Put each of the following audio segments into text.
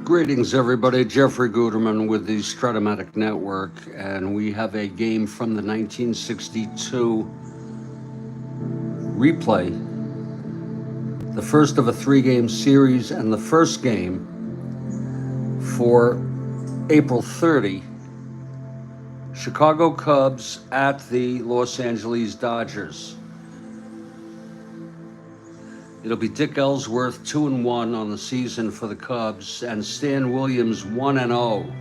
Greetings, everybody. Jeffrey Guterman with the Strat-O-Matic Network, and we have a game from the 1962 replay, the first of a three-game series, and the first game for April 30. Chicago Cubs at the Los Angeles Dodgers. It'll be Dick Ellsworth 2-1 on the season for the Cubs, and Stan Williams 1-0.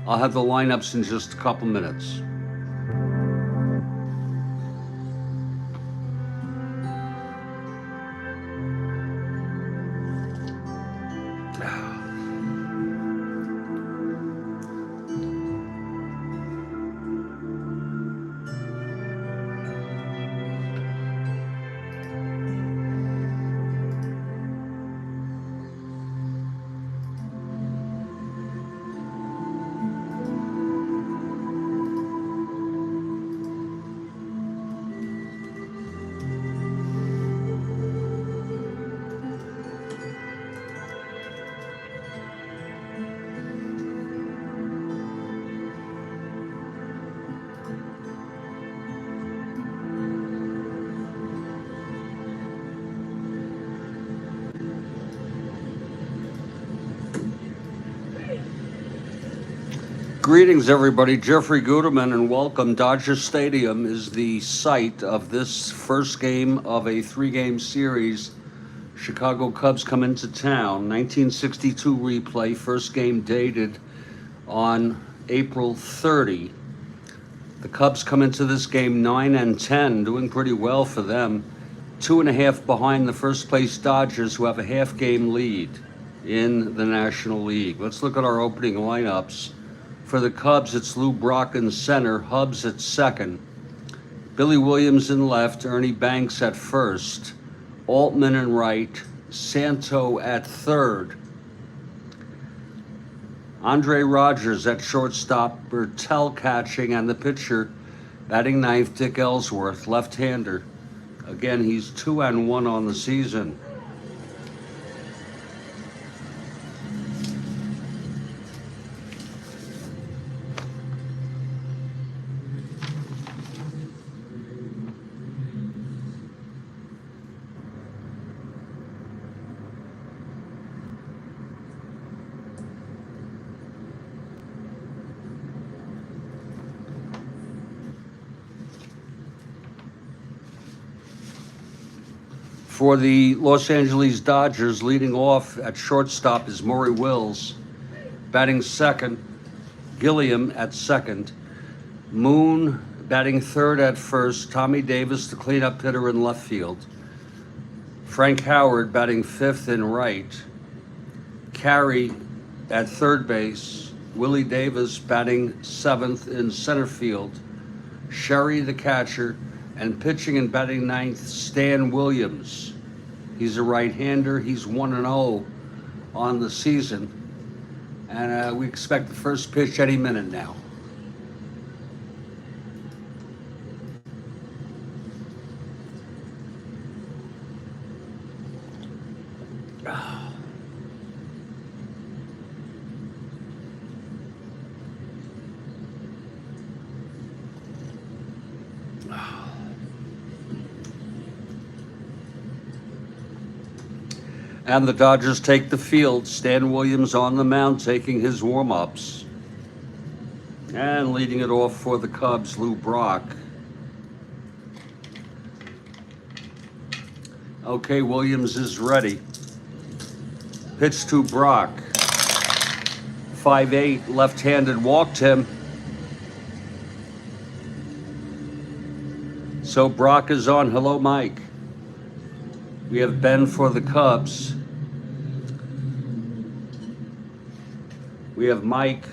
I'll have the lineups in just a couple minutes. Greetings, everybody. Jeffrey Guterman, and welcome. Dodger Stadium is the site of this first game of a three-game series. Chicago Cubs come into town. 1962 replay, first game dated on April 30. The Cubs come into this game 9-10, doing pretty well for them. 2.5 behind the first place Dodgers, who have a half-game lead in the National League. Let's look at our opening lineups. For the Cubs, it's Lou Brock in center, Hubbs at second, Billy Williams in left, Ernie Banks at first, Altman in right, Santo at third, Andre Rogers at shortstop, Bertel catching, and the pitcher batting ninth, Dick Ellsworth, left-hander. Again, he's 2-1 on the season. For the Los Angeles Dodgers, leading off at shortstop is Maury Wills. Batting second, Gilliam at second. Moon batting third at first. Tommy Davis, the cleanup hitter, in left field. Frank Howard batting fifth in right. Carey at third base. Willie Davis batting seventh in center field. Sherry, the catcher. And pitching and batting ninth, Stan Williams. He's a right-hander. He's 1-0 on the season. And we expect the first pitch any minute now. And the Dodgers take the field. Stan Williams on the mound taking his warm-ups. And leading it off for the Cubs, Lou Brock. Okay, Williams is ready. Pitch to Brock. 5'8", left-handed, walked him. So Brock is on. Hello, Mike. We have Ben for the Cubs. We have Mike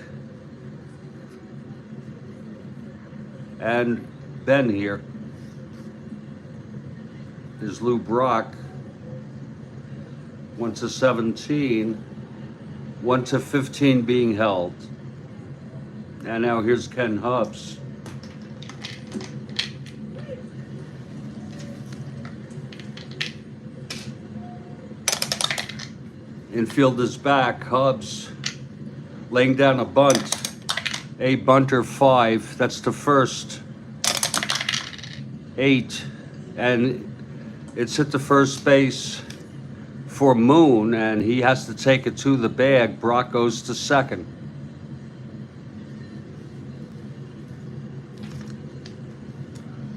and Ben here. There's Lou Brock. 1-17. 1-15 being held. And now here's Ken Hubbs. Infield is back. Hubbs laying down a bunt. A bunter 5. That's the first. 8. And it's hit the first base for Moon, and he has to take it to the bag. Brock goes to second.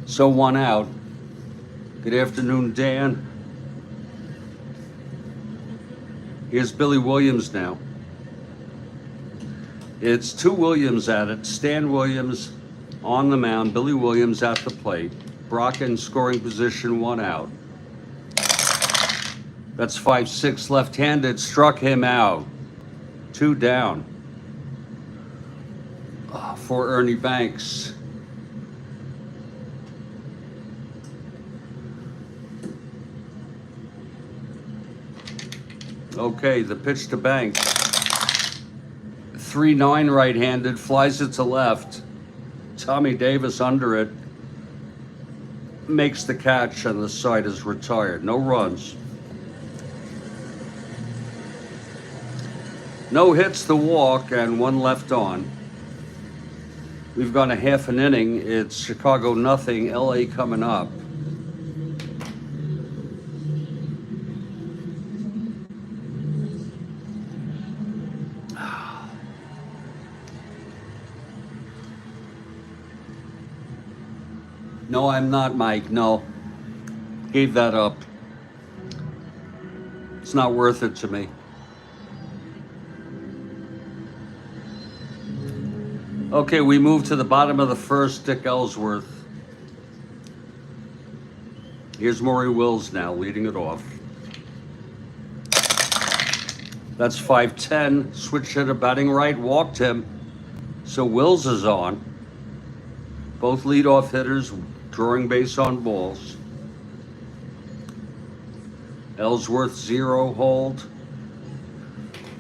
So 1 out. Good afternoon, Dan. Here's Billy Williams now. It's 2 Williams at it. Stan Williams on the mound, Billy Williams at the plate. Brock in scoring position, 1 out. That's 5-6 left-handed, struck him out. 2 down for Ernie Banks. Okay, the pitch to Banks. 3-9 right-handed, flies it to left. Tommy Davis under it, makes the catch, and the side is retired. No runs. No hits, the walk, and 1 left on. We've gone a half an inning. It's Chicago nothing, LA coming up. No, I'm not, Mike. No. Gave that up. It's not worth it to me. Okay, we move to the bottom of the first, Dick Ellsworth. Here's Maury Wills now, leading it off. That's 5-10. Switch hitter batting right, walked him. So Wills is on. Both leadoff hitters drawing base on balls. Ellsworth 0 hold.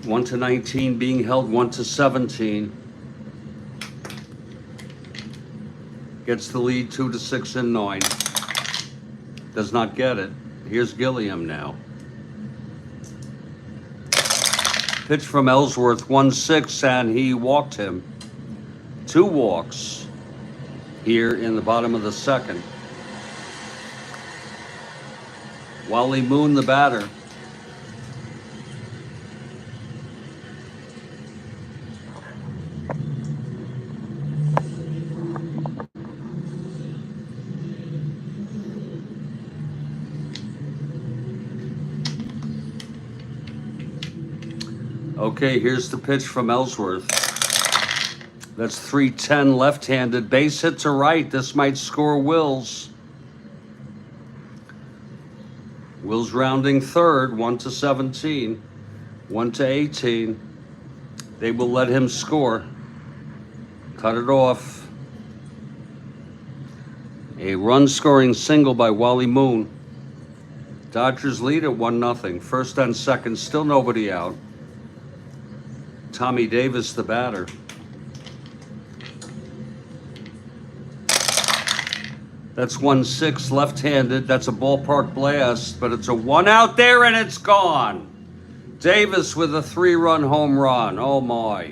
1-19 being held, 1-17. Gets the lead 2-6 and 9. Does not get it. Here's Gilliam now. Pitch from Ellsworth, 1-6, and he walked him. 2 walks here in the bottom of the second. Wally Moon, the batter. Okay, here's the pitch from Ellsworth. That's 3-10 left-handed. Base hit to right. This might score Wills. Wills rounding third, 1-17. 1-18. They will let him score. Cut it off. A run-scoring single by Wally Moon. Dodgers lead at 1-0. First and second, still nobody out. Tommy Davis, the batter. That's 1-6 left-handed. That's a ballpark blast, but it's a 1 out there and it's gone. Davis with a 3-run home run. Oh my.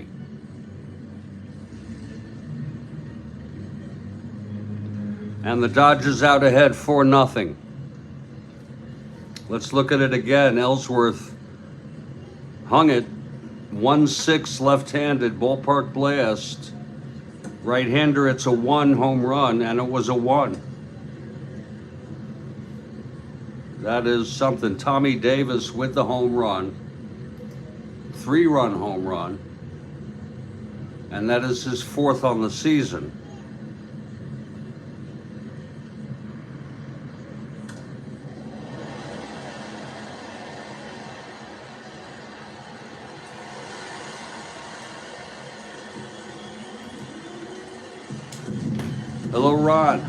And the Dodgers out ahead 4-0. Let's look at it again. Ellsworth hung it. 1-6 left-handed, ballpark blast. Right-hander, it's a 1 home run, and it was a 1. That is something. Tommy Davis with the home run. 3-run home run. And that is his 4th on the season. Hello, Ron.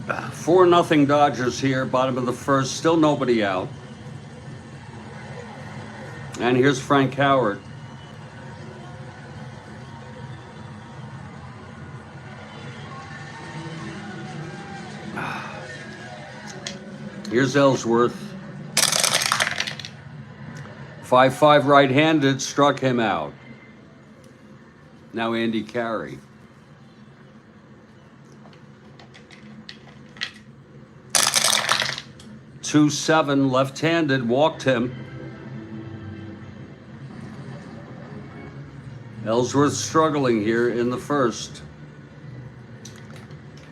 Uh, 4-0 Dodgers here, bottom of the first, still nobody out. And here's Frank Howard. Here's Ellsworth. 5-5 right-handed, struck him out. Now Andy Carey. 2-7 left-handed, walked him. Ellsworth struggling here in the first.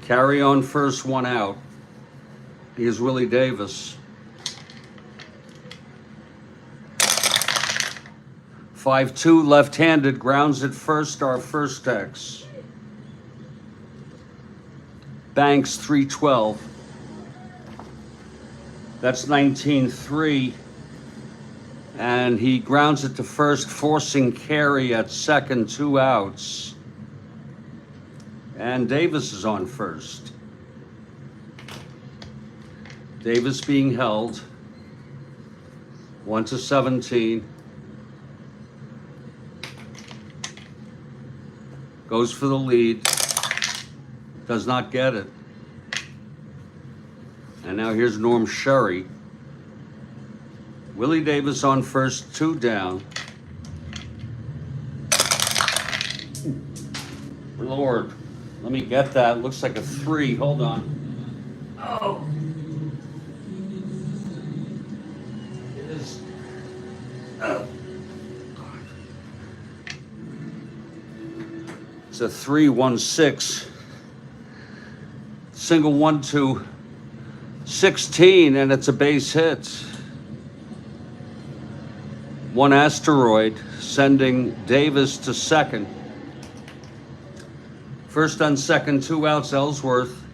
Carey on first, one out. Here's Willie Davis. 5-2 left-handed, grounds at first, our first X. Banks 3-12. That's 19-3. And he grounds it to first, forcing Carey at second, 2 outs. And Davis is on first. Davis being held. 1-17. Goes for the lead. Does not get it. And now here's Norm Sherry. Willie Davis on first, 2 down. Lord, let me get that. Looks like a 3. Hold on. Oh. It is. Oh. It's a 3-1-6. Single 1-2-16, and it's a base hit. 1 asteroid, sending Davis to second. First on second, 2 outs, Ellsworth.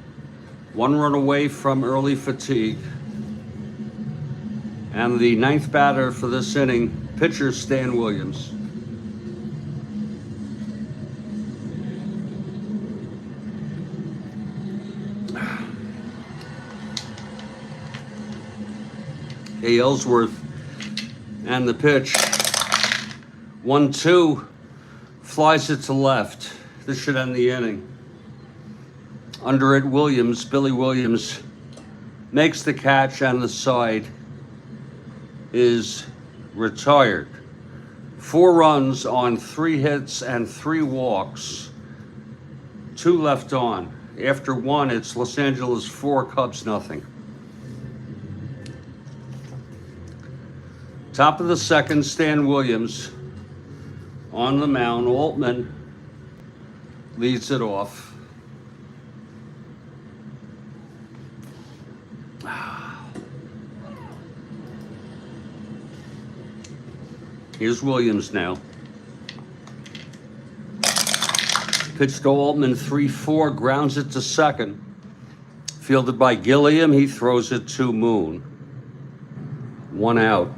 1 run away from early fatigue. And the 9th batter for this inning, pitcher Stan Williams. A. Ellsworth and the pitch. 1-2, flies it to left. This should end the inning. Under it, Williams, Billy Williams, makes the catch, and the side is retired. 4 runs on 3 hits and 3 walks. 2 left on. After 1, it's Los Angeles 4, Cubs nothing. Top of the second, Stan Williams on the mound. Altman leads it off. Here's Williams now. Pitch to Altman, 3-4, grounds it to second. Fielded by Gilliam, he throws it to Moon. 1 out.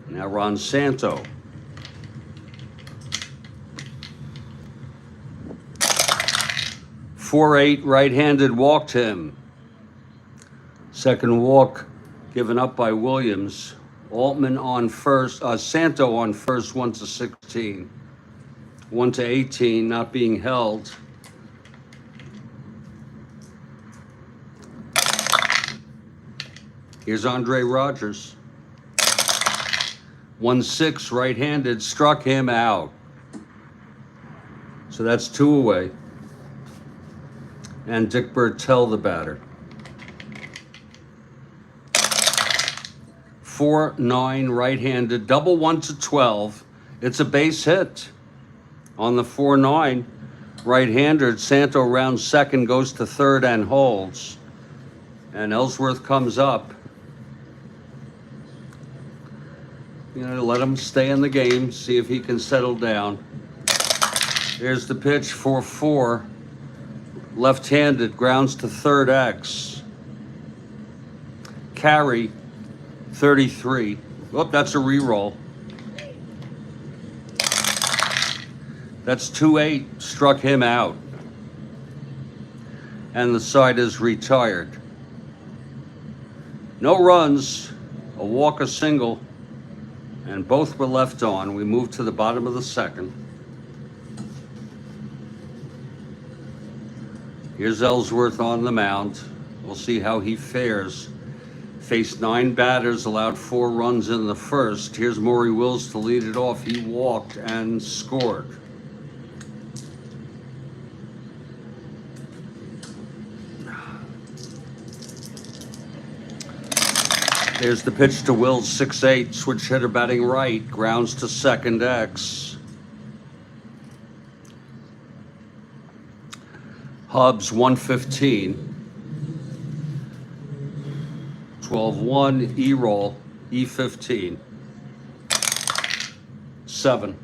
Now Ron Santo. .48 right-handed, walked him. Second walk given up by Williams. Altman on first, Santo on first, 1-16. 1-18, not being held. Here's Andre Rogers. 1-6 right-handed, struck him out. So that's 2 away. And Dick Bertel, the batter. 4-9 right-handed, double 1-12. It's a base hit. On the 4-9 right-hander, Santo rounds second, goes to third, and holds. And Ellsworth comes up. You know, let him stay in the game, see if he can settle down. Here's the pitch, 4-4. Left-handed, grounds to third X. Carey, 33. Whoop, that's a re-roll. That's 2-8, struck him out. And the side is retired. No runs, a walk, a single, and both were left on. We move to the bottom of the second. Here's Ellsworth on the mound. We'll see how he fares. Faced 9 batters, allowed 4 runs in the first. Here's Maury Wills to lead it off. He walked and scored. There's the pitch to Wills, 6-8, switch hitter batting right, grounds to second X. Hubs, 115. 12-1, E-roll, E15. 7.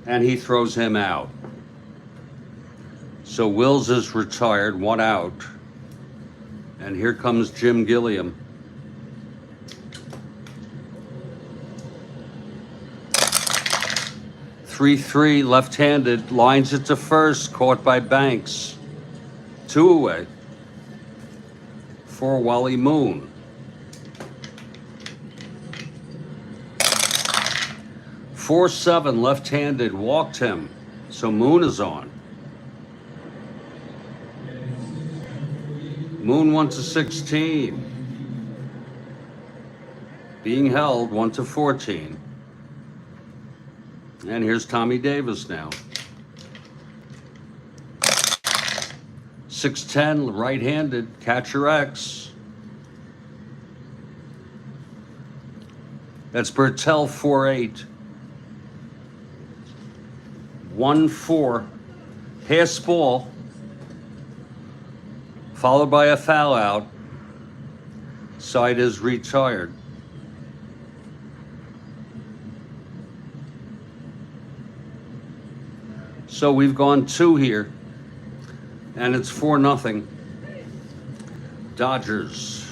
And he throws him out. So Wills is retired, 1 out. And here comes Jim Gilliam. Three, left-handed, lines it to first, caught by Banks. 2 away for Wally Moon. 4-7, left-handed, walked him. So Moon is on. Moon 1-16. Being held 1-14. And here's Tommy Davis now. 6-10, right-handed, catcher X. That's Bertel, 4-8. 1-4, pass ball, followed by a foul out. Side is retired. So we've gone 2 here, and it's 4-0. Dodgers.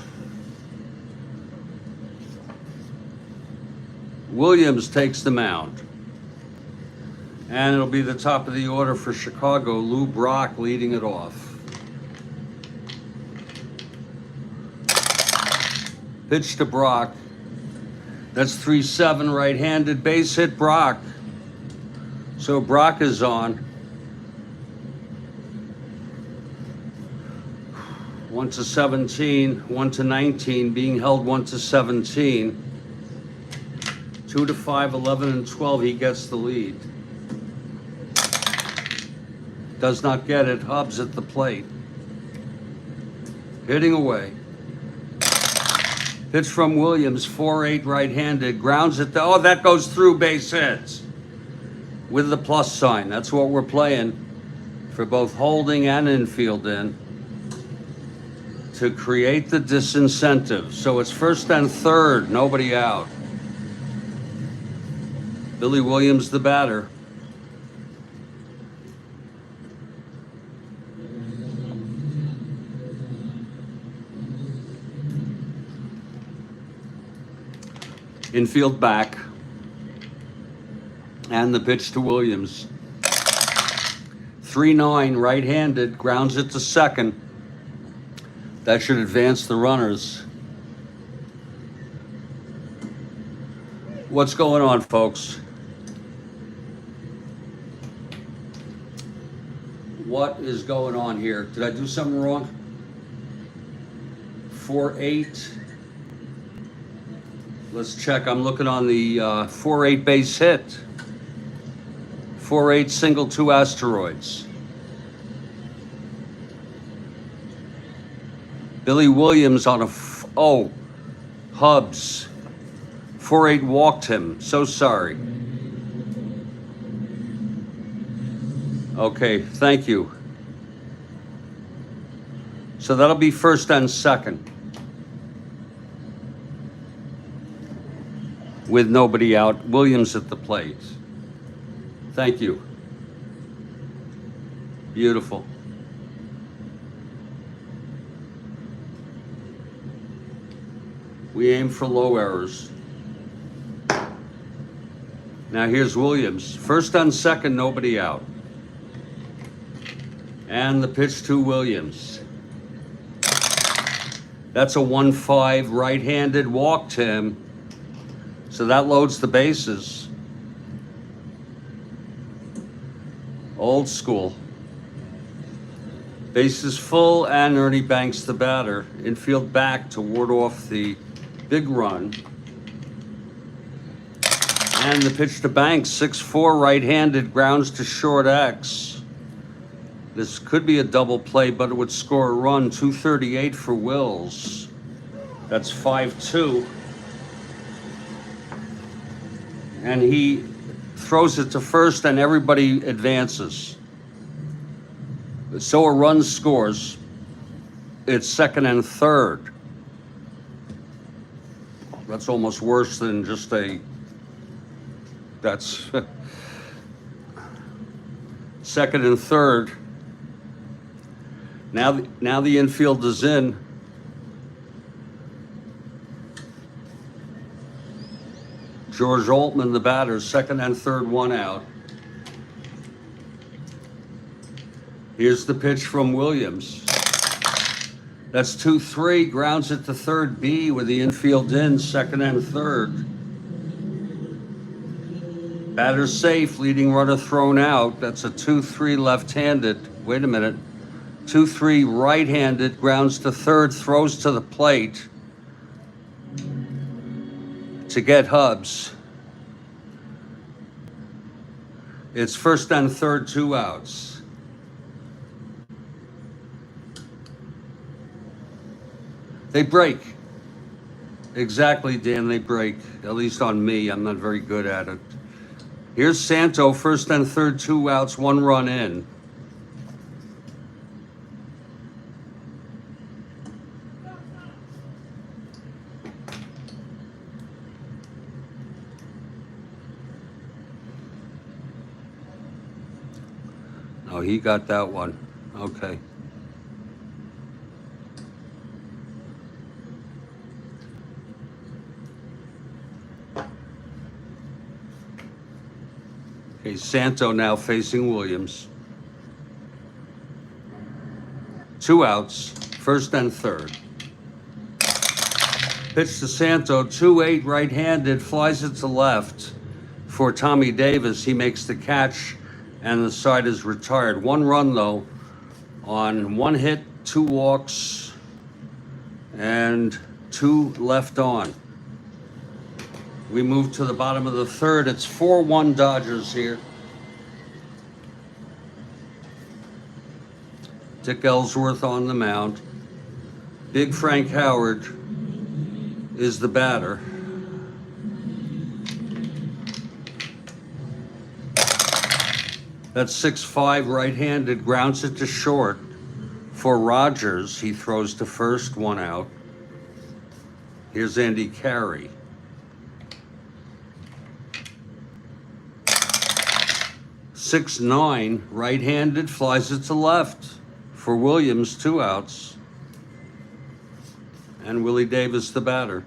Williams takes the mound. And it'll be the top of the order for Chicago. Lou Brock leading it off. Pitch to Brock. That's 3-7, right-handed, base hit Brock. So Brock is on. 1-17, 1-19, being held 1-17. 2-5, 11 and 12, he gets the lead. Does not get it, Hubs at the plate. Hitting away. Pitch from Williams, 4-8, right-handed, grounds it, oh, that goes through, base hits. With the plus sign, that's what we're playing for both holding and infield in, to create the disincentive. So it's first and third, nobody out. Billy Williams, the batter. Infield back. And the pitch to Williams. 3-9, right-handed, grounds it to second. That should advance the runners. What's going on, folks? What is going on here? Did I do something wrong? 4-8. Let's check. I'm looking on the 4-8 base hit. 4-8 single, 2 asteroids. Billy Williams on a Hubs. 4-8 walked him. So sorry. Okay, thank you. So that'll be first and second. With nobody out. Williams at the plate. Thank you. Beautiful. We aim for low errors. Now here's Williams. First and second, nobody out. And the pitch to Williams. That's a 1-5, right-handed, walked him. So that loads the bases. Old school. Bases full, and Ernie Banks, the batter. Infield back to ward off the big run. And the pitch to Banks, 6-4 right-handed, grounds to short X. This could be a double play, but it would score a run. 238 for Wills. That's 5-2. And he throws it to first, and everybody advances. So a run scores. It's second and third. That's almost worse than just a... That's second and third. Now the infield is in. George Altman, the batter, second and third, one out. Here's the pitch from Williams. That's 2-3, grounds it to third B with the infield in, second and third. Batter safe, leading runner thrown out. That's a 2-3 left-handed. Wait a minute. 2-3 right-handed, grounds to third, throws to the plate to get Hubs. It's first and third, 2 outs. They break. Exactly, Dan, they break. At least on me, I'm not very good at it. Here's Santo, first and third, 2 outs, 1 run in. Oh, he got that one. Okay. Okay, Santo now facing Williams. 2 outs, first and third. Pitch to Santo, 2-8 right-handed, flies it to left for Tommy Davis. He makes the catch, and the side is retired. 1 run, though, on 1 hit, 2 walks, and 2 left on. We move to the bottom of the third. It's 4-1 Dodgers here. Dick Ellsworth on the mound. Big Frank Howard is the batter. That's 6-5 right-handed, grounds it to short for Rogers. He throws to first, 1 out. Here's Andy Carey. 6-9 right-handed, flies it to left for Williams, 2 outs. And Willie Davis, the batter.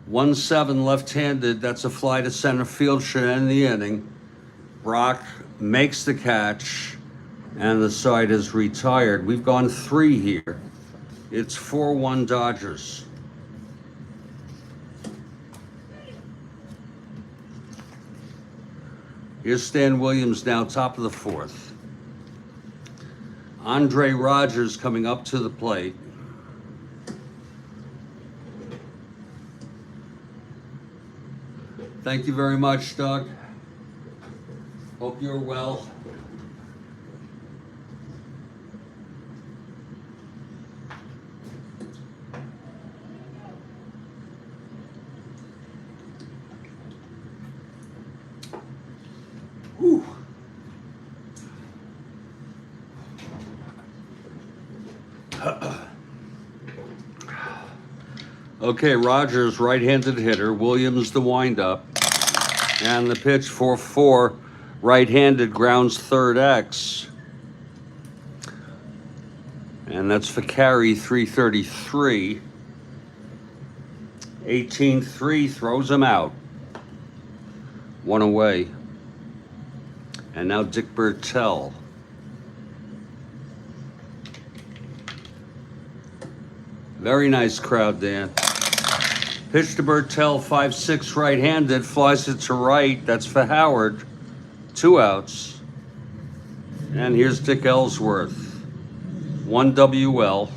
One 7 left-handed, that's a fly to center field, should end the inning. Brock makes the catch, and the side is retired. We've gone 3 here. It's 4-1 Dodgers. Here's Stan Williams now, top of the 4th. Andre Rogers coming up to the plate. Thank you very much, Doug. Hope you're well. Whew. Okay, Rogers, right-handed hitter. Williams, the windup. And the pitch, 4-4, right-handed, grounds third X. And that's for Carey, 333. 18-3, throws him out. 1 away. And now Dick Bertel. Very nice crowd, Dan. Pitch to Bertel, 5-6 right-handed, flies it to right. That's for Howard. 2 outs. And here's Dick Ellsworth. 1 WL.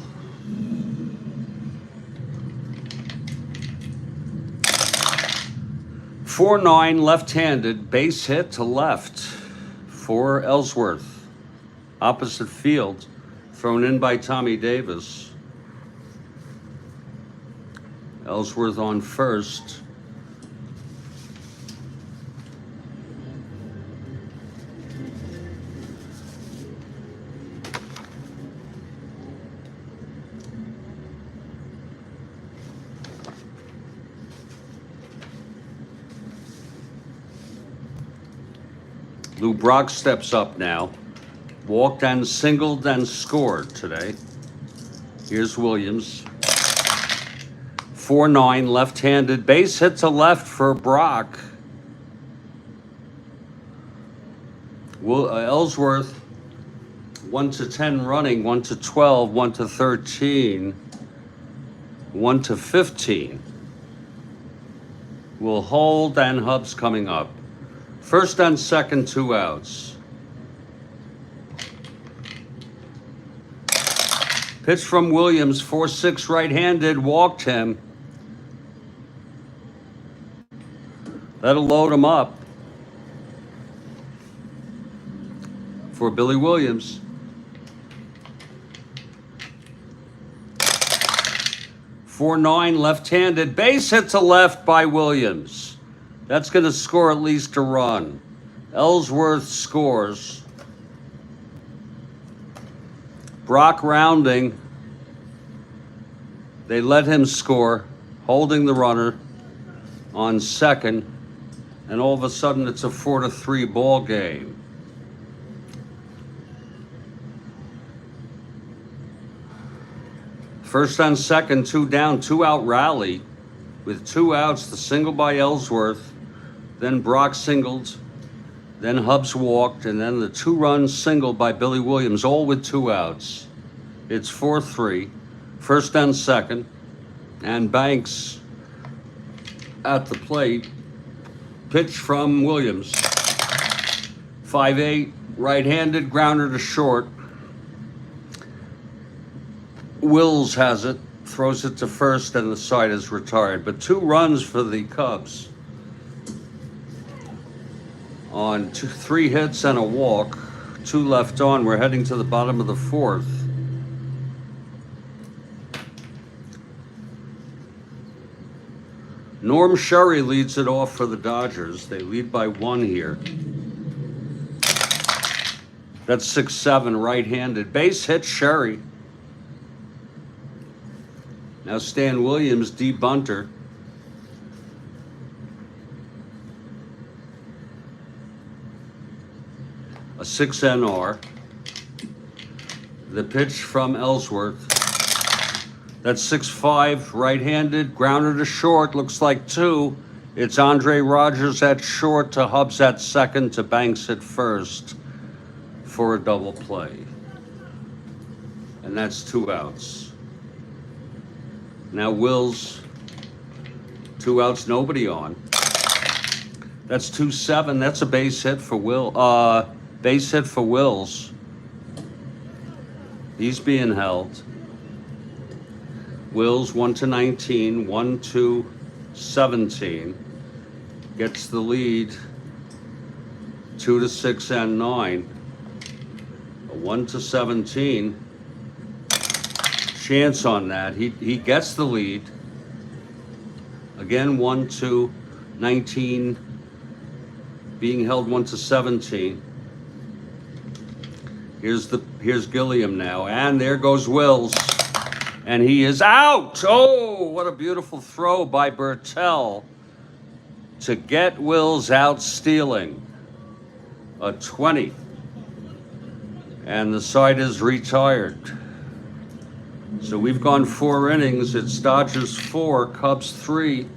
.49 left-handed, base hit to left for Ellsworth. Opposite field, thrown in by Tommy Davis. Ellsworth on first. Lou Brock steps up now. Walked and singled and scored today. Here's Williams. 4-9 left-handed, base hit to left for Brock. Ellsworth 1-10 running, 1-12, 1-13, 1-15. Will hold and Hubs coming up. First and second, 2 outs. Pitch from Williams, 4-6 right-handed, walked him. That'll load him up for Billy Williams. 4-9 left-handed, base hit to left by Williams. That's going to score at least a run. Ellsworth scores. Brock rounding. They let him score, holding the runner on second, and all of a sudden it's a 4-3 ball game. First and second, 2 down, 2 out rally. With 2 outs, the single by Ellsworth, then Brock singled, then Hubs walked, and then the 2-run single by Billy Williams, all with 2 outs. It's 4-3, first and second, and Banks at the plate. Pitch from Williams. 5-8, right-handed, grounder to short. Wills has it, throws it to first, and the side is retired. But 2 runs for the Cubs on 3 hits and a walk. 2 left on. We're heading to the bottom of the 4th. Norm Sherry leads it off for the Dodgers. They lead by 1 here. That's 6-7 right-handed. Base hit Sherry. Now Stan Williams, D-bunter. A 6 NR. The pitch from Ellsworth. That's 6-5 right-handed, grounder to short, looks like 2. It's Andre Rogers at short to Hubs at second to Banks at first for a double play. And that's 2 outs. Now Wills, 2 outs, nobody on. That's 2-7. That's a base hit for base hit for Wills. He's being held. Wills 1-19, 1-17. Gets the lead. 2-6 and 9. A 1-17. Chance on that. He gets the lead. Again, 1-19. Being held 1-17. Here's Gilliam now, and there goes Wills, and he is out. Oh, what a beautiful throw by Bertel to get Wills out, stealing a 20, and the side is retired. So we've gone 4 innings. It's Dodgers 4, Cubs 3.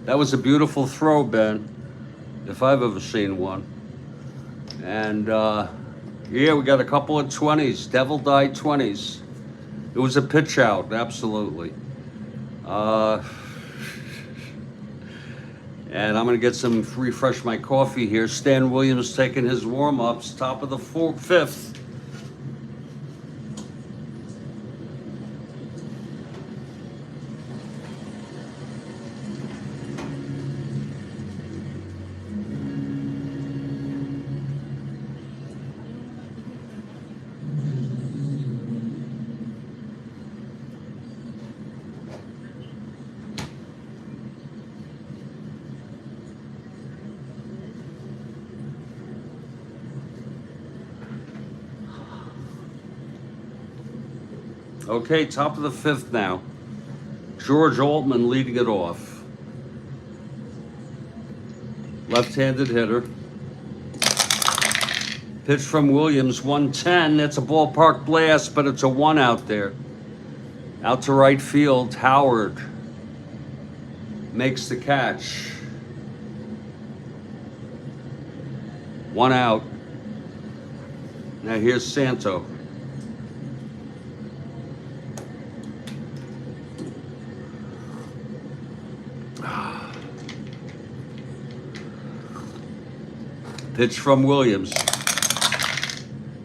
That was a beautiful throw, Ben, if I've ever seen one. And yeah, we got a couple of 20s, devil die 20s. It was a pitch out, absolutely. And I'm going to get some, refresh my coffee here. Stan Williams taking his warm-ups, top of the fifth. Okay, top of the fifth now. George Altman leading it off. Left-handed hitter. Pitch from Williams, 110. It's a ballpark blast, but it's a one out there. Out to right field, Howard makes the catch. One out. Now here's Santo. Pitch from Williams.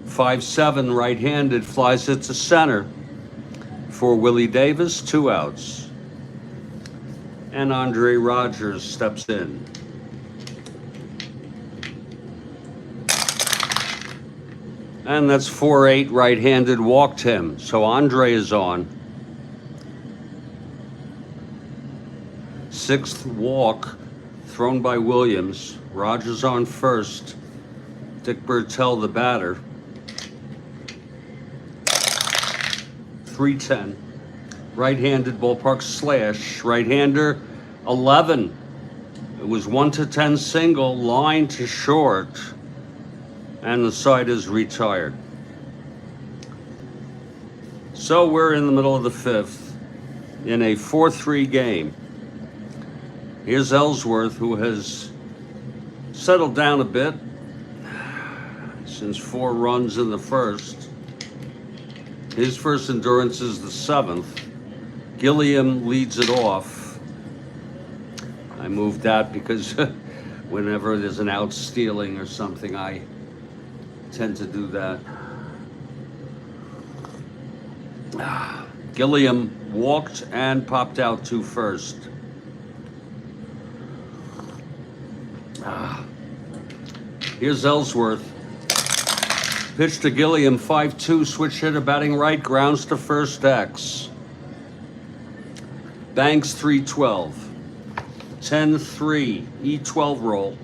5-7, right-handed, flies it to center. For Willie Davis, 2 outs. And Andre Rogers steps in. And that's 4-8, right-handed, walked him. So Andre is on. 6th walk thrown by Williams. Rogers on first. Dick Bertel, the batter. 3-10. Right-handed, ballpark slash. Right-hander, 11. It was 1-10 single, line to short. And the side is retired. So we're in the middle of the fifth in a 4-3 game. Here's Ellsworth, who has settled down a bit since 4 runs in the first. His first endurance is the 7th. Gilliam leads it off. I moved that because whenever there's an out stealing or something, I tend to do that. Gilliam walked and popped out to first. Here's Ellsworth. Pitch to Gilliam, 5-2, switch hitter batting right, grounds to first X. Banks, 3-12. 10-3, E12 roll.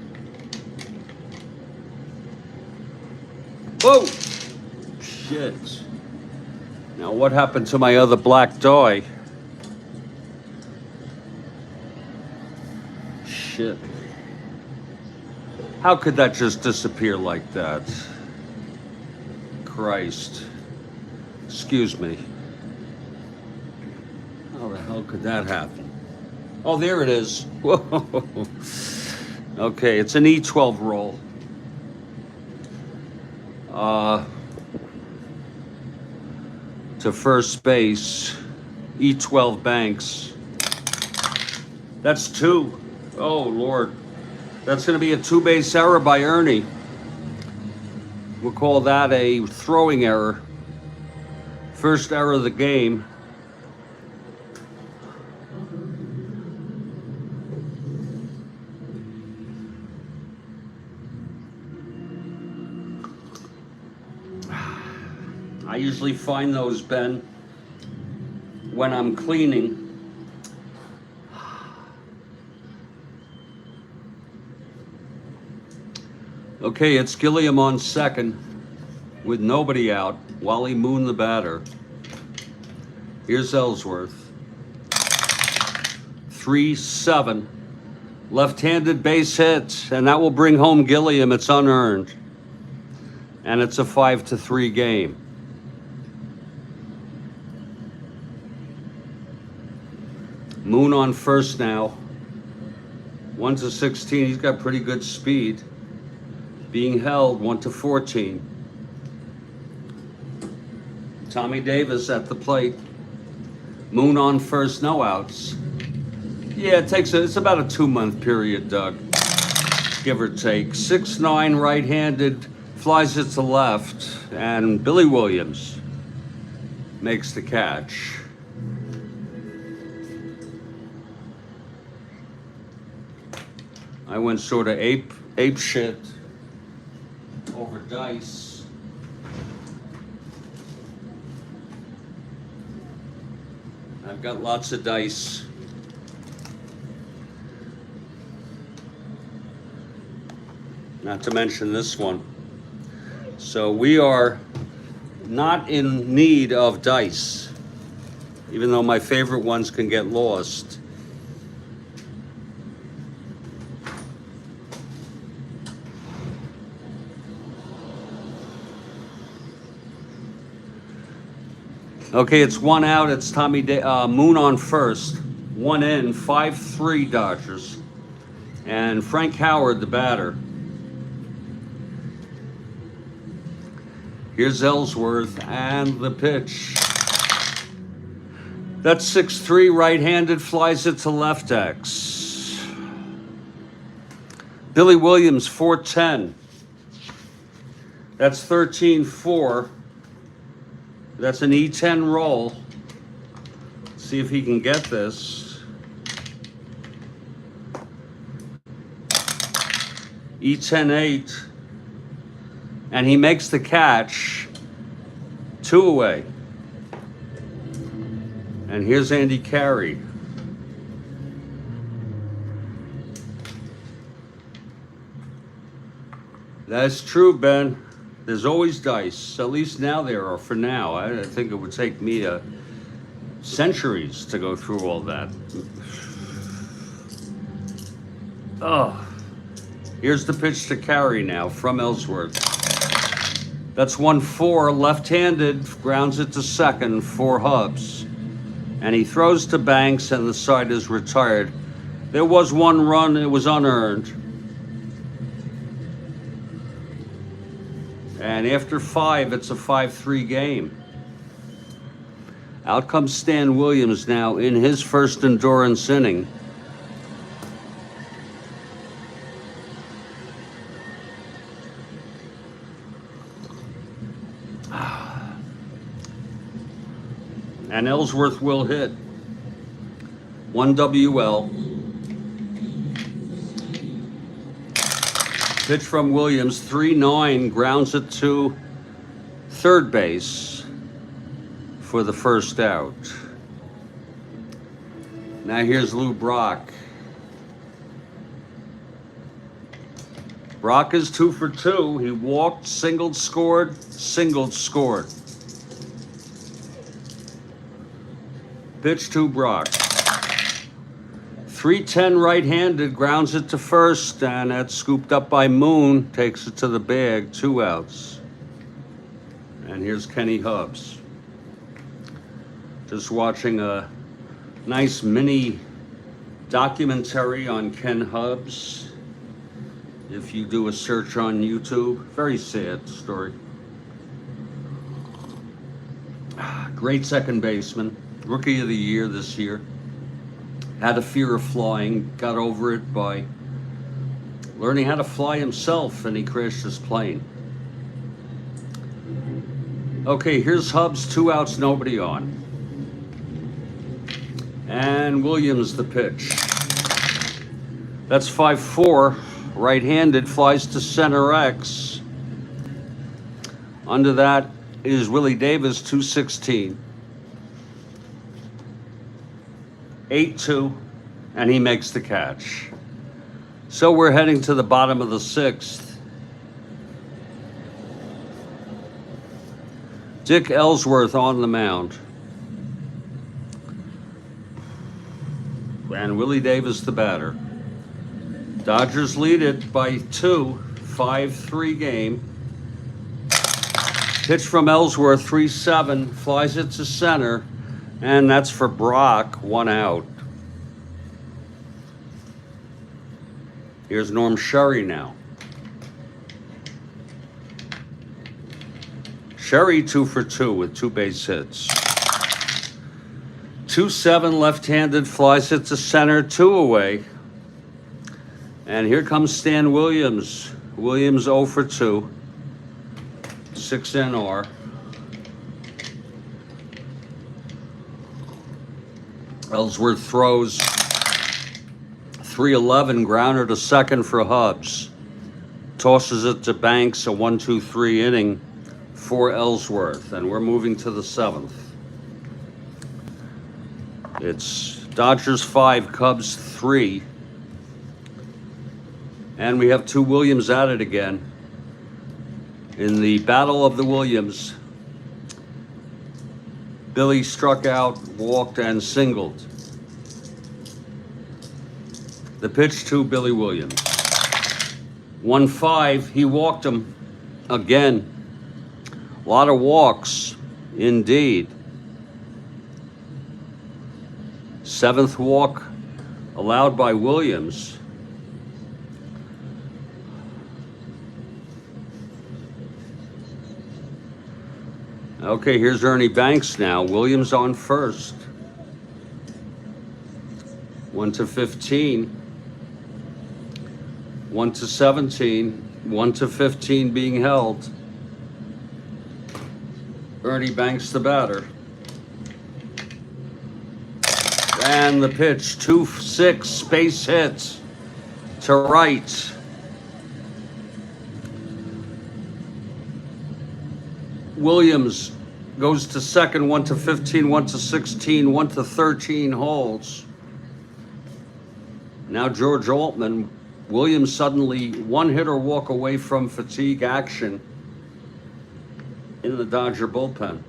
Whoa! Shit. Now what happened to my other black die? Shit. How could that just disappear like that? Christ. Excuse me. How the hell could that happen? Oh, there it is. Whoa. Okay, it's an E12 roll. To first base, E12 Banks. That's 2. Oh, Lord. That's going to be a 2-base error by Ernie. We'll call that a throwing error. First error of the game. I usually find those, Ben, when I'm cleaning. Okay, it's Gilliam on second with nobody out. Wally Moon, the batter. Here's Ellsworth. 3-7. Left-handed base hit, and that will bring home Gilliam. It's unearned. And it's a 5-3 game. Moon on first now. 1-16. He's got pretty good speed. Being held 1-14. Tommy Davis at the plate. Moon on first, no outs. Yeah, it's about a 2-month period, Doug, give or take. 6'9", right-handed, flies it to left, and Billy Williams makes the catch. I went sort of ape shit over dice. I've got lots of dice. Not to mention this one. So we are not in need of dice, even though my favorite ones can get lost. Okay, it's one out. It's Moon on first. One in, 5-3 Dodgers. And Frank Howard, the batter. Here's Ellsworth and the pitch. That's 6-3, right-handed, flies it to left X. Billy Williams, 410. That's 13-4. That's an E10 roll. See if he can get this. E10-8. And he makes the catch. 2 away. And here's Andy Carey. That's true, Ben. There's always dice. At least now there are, for now. I think it would take me centuries to go through all that. Oh. Here's the pitch to Carey now from Ellsworth. That's 1-4, left-handed, grounds it to second for Hubs. And he throws to Banks, and the side is retired. There was one run, it was unearned. And after 5, it's a 5-3 game. Out comes Stan Williams now in his first endurance inning. And Ellsworth will hit. 1 WL. Pitch from Williams, 3-9, grounds it to third base for the first out. Now here's Lou Brock. Brock is 2 for 2. He walked, singled, scored. Pitch to Brock. 310 right-handed, grounds it to first, and that's scooped up by Moon, takes it to the bag, 2 outs. And here's Kenny Hubs. Just watching a nice mini documentary on Ken Hubs. If you do a search on YouTube, very sad story. Great second baseman, rookie of the year this year. Had a fear of flying, got over it by learning how to fly himself, and he crashed his plane. Okay, here's Hubs, 2 outs, nobody on. And Williams the pitch. That's 5-4, right-handed, flies to center X. Under that is Willie Davis, 216. 8-2, and he makes the catch. So we're heading to the bottom of the 6th. Dick Ellsworth on the mound. And Willie Davis the batter. Dodgers lead it by 2, 5-3 game. Pitch from Ellsworth, 3-7, flies it to center. And that's for Brock, 1 out. Here's Norm Sherry now. Sherry 2 for 2 with 2 base hits. 2-7 left-handed, flies it to center, 2 away. And here comes Stan Williams. Williams 0 for 2. 6 NR. Ellsworth throws 3-11, grounder to second for Hubs. Tosses it to Banks, a 1-2-3 inning for Ellsworth. And we're moving to the 7th. It's Dodgers 5, Cubs 3. And we have 2 Williams at it again. In the battle of the Williams, Billy struck out, walked, and singled. The pitch to Billy Williams. 1-5, he walked him again. A lot of walks, indeed. 7th walk allowed by Williams. Okay, here's Ernie Banks now. Williams on first. 1-15. 1-17. 1-15 being held. Ernie Banks the batter. And the pitch, 2-6, base hit to right. Williams goes to second, 1-15, 1-16, 1-13 holds. Now George Altman. Williams suddenly 1-hitter walk away from fatigue action in the Dodger bullpen.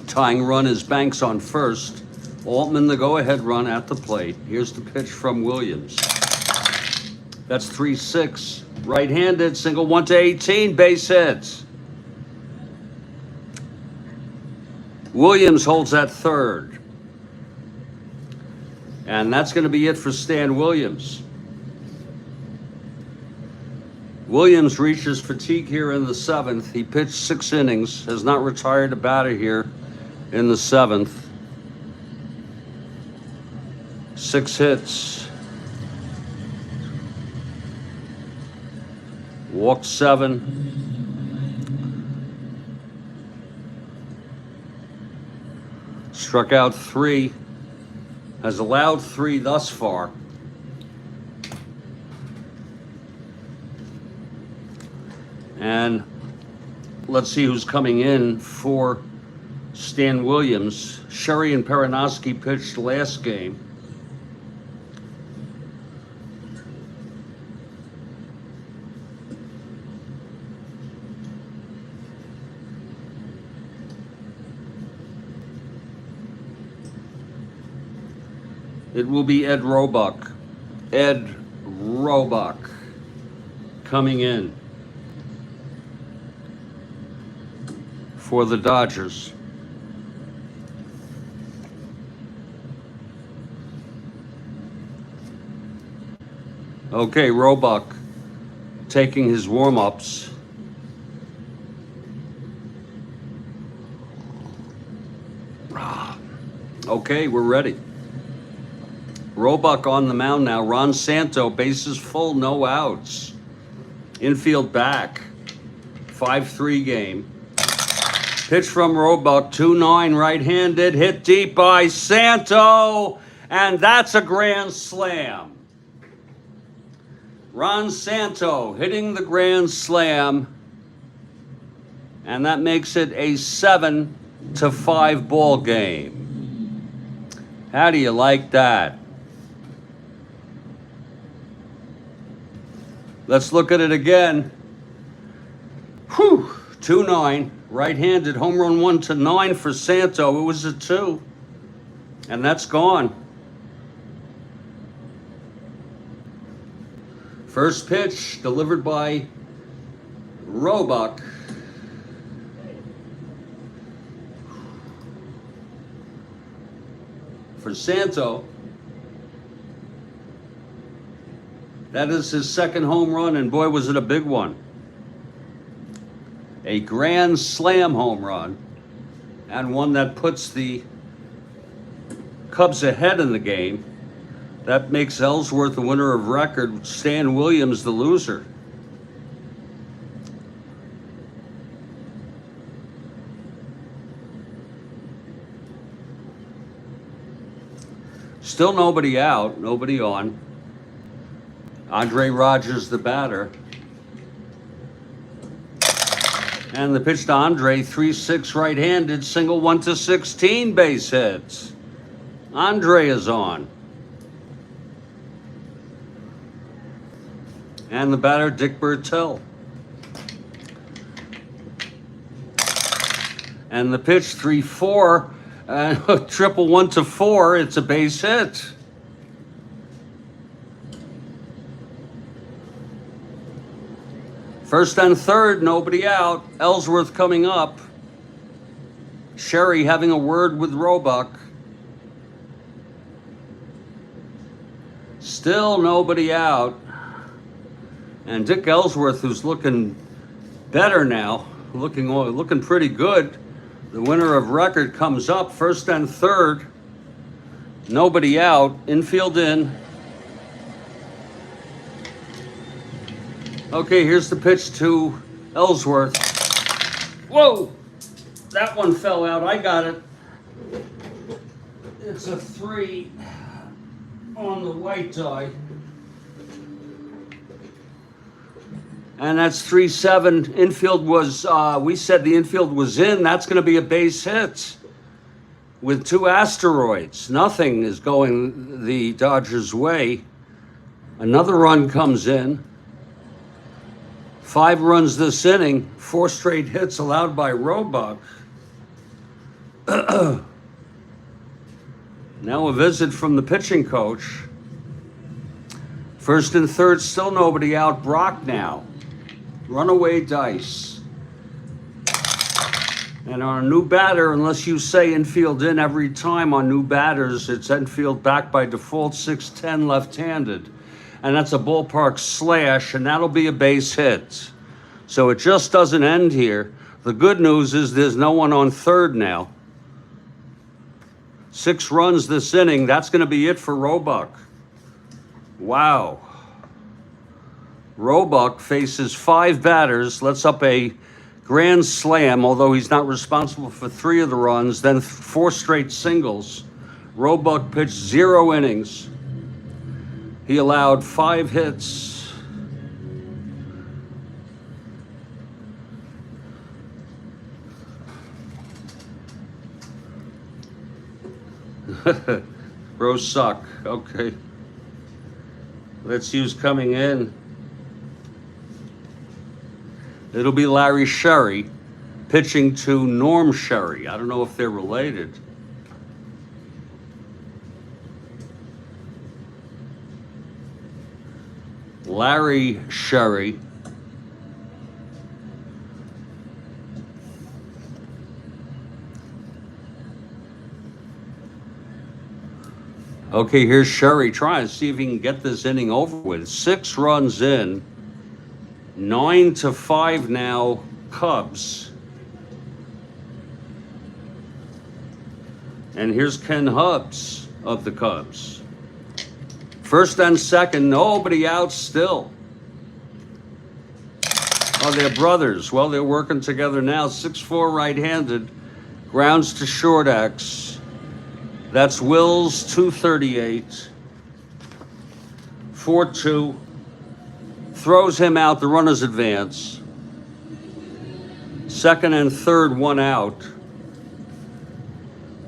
Tying run is Banks on first. Altman the go-ahead run at the plate. Here's the pitch from Williams. That's 3-6. Right-handed, single 1-18, base hits. Williams holds at third. And that's going to be it for Stan Williams. Williams reaches fatigue here in the 7th. He pitched 6 innings, has not retired a batter here in the 7th. 6 hits. Walked 7. Struck out 3. Has allowed 3 thus far. And let's see who's coming in for Stan Williams. Sherry and Peronoski pitched last game. It will be Ed Roebuck. Ed Roebuck coming in for the Dodgers. Okay, Roebuck taking his warm-ups. Okay, we're ready. Roebuck on the mound now. Ron Santo, bases full, no outs. Infield back. 5-3 game. Pitch from Roebuck, 2-9, right-handed, hit deep by Santo, and that's a grand slam. Ron Santo hitting the grand slam, and that makes it a 7-5 ball game. How do you like that? Let's look at it again. Whew, 2-9, right-handed, home run 1-9 for Santo. It was a 2, and that's gone. First pitch delivered by Roebuck. For Santo. That is his second home run, and boy, was it a big one. A grand slam home run, and one that puts the Cubs ahead in the game. That makes Ellsworth the winner of record, Stan Williams the loser. Still nobody out, nobody on. Andre Rogers, the batter. And the pitch to Andre, 3-6 right-handed, single 1-16 base hits. Andre is on. And the batter, Dick Bertel. And the pitch, 3-4, triple 1-4, it's a base hit. First and third, nobody out. Ellsworth coming up. Sherry having a word with Roebuck. Still nobody out. And Dick Ellsworth, who's looking better now, looking pretty good. The winner of record comes up. First and third, nobody out. Infield in. Okay, here's the pitch to Ellsworth. Whoa! That one fell out. I got it. It's a 3 on the white die. And that's 3-7. Infield was, we said the infield was in. That's going to be a base hit with 2 asteroids. Nothing is going the Dodgers' way. Another run comes in. 5 runs this inning, 4 straight hits allowed by Roebuck. Now a visit from the pitching coach. First and third, still nobody out. Brock now. Runaway dice. And our new batter, unless you say infield in every time on new batters, it's infield back by default, 6'10", left-handed. And that's a ballpark slash, and that'll be a base hit. So it just doesn't end here. The good news is there's no one on third now. 6 runs this inning. That's going to be it for Roebuck. Wow. Roebuck faces 5 batters, lets up a grand slam, although he's not responsible for 3 of the runs, then 4 straight singles. Roebuck pitched 0 innings. He allowed 5 hits. Bros suck. Okay. Let's use coming in. It'll be Larry Sherry pitching to Norm Sherry. I don't know if they're related. Larry Sherry. Okay, here's Sherry trying to see if he can get this inning over with. 6 runs in. 9-5 now, Cubs. And here's Ken Hubbs of the Cubs. First and second, nobody out still. Oh, they're brothers. Well, they're working together now. 6'4" right-handed. Grounds to short X. That's Wills, 238. 4-2. Throws him out. The runners advance. Second and third, 1 out.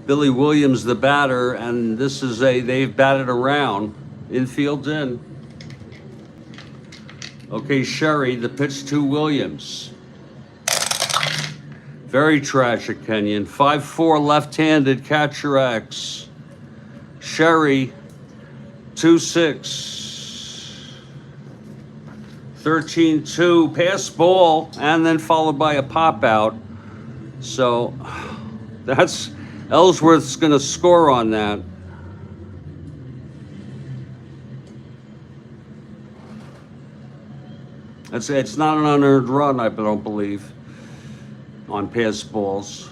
Billy Williams, the batter, and this is they've batted around. Infield in. Okay, Sherry, the pitch to Williams. Very tragic, Kenyon. 5'4", left-handed, catcher X. Sherry, 2-6. 13-2, pass ball, and then followed by a pop out. So that's Ellsworth's going to score on that. It's not an unearned run, I don't believe, on pass balls.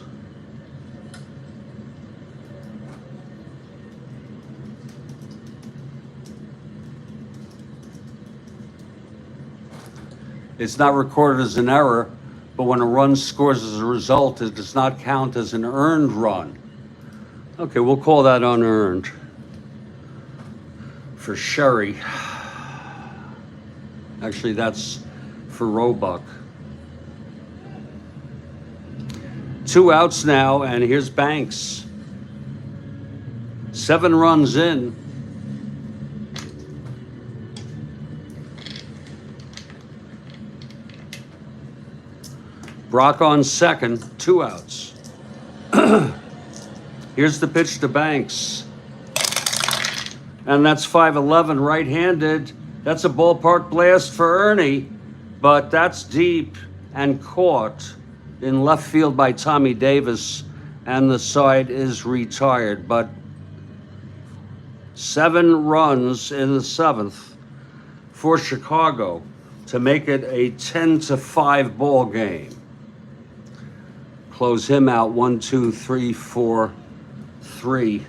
It's not recorded as an error, but when a run scores as a result, it does not count as an earned run. Okay, we'll call that unearned for Sherry. Actually, that's for Roebuck. 2 outs now, and here's Banks. 7 runs in. Brock on second, 2 outs. Here's the pitch to Banks. And that's 5-11 right-handed. That's a ballpark blast for Ernie, but that's deep and caught in left field by Tommy Davis, and the side is retired. But 7 runs in the 7th for Chicago to make it a 10-5 ball game. Close him out 1, 2, 3, 4, 3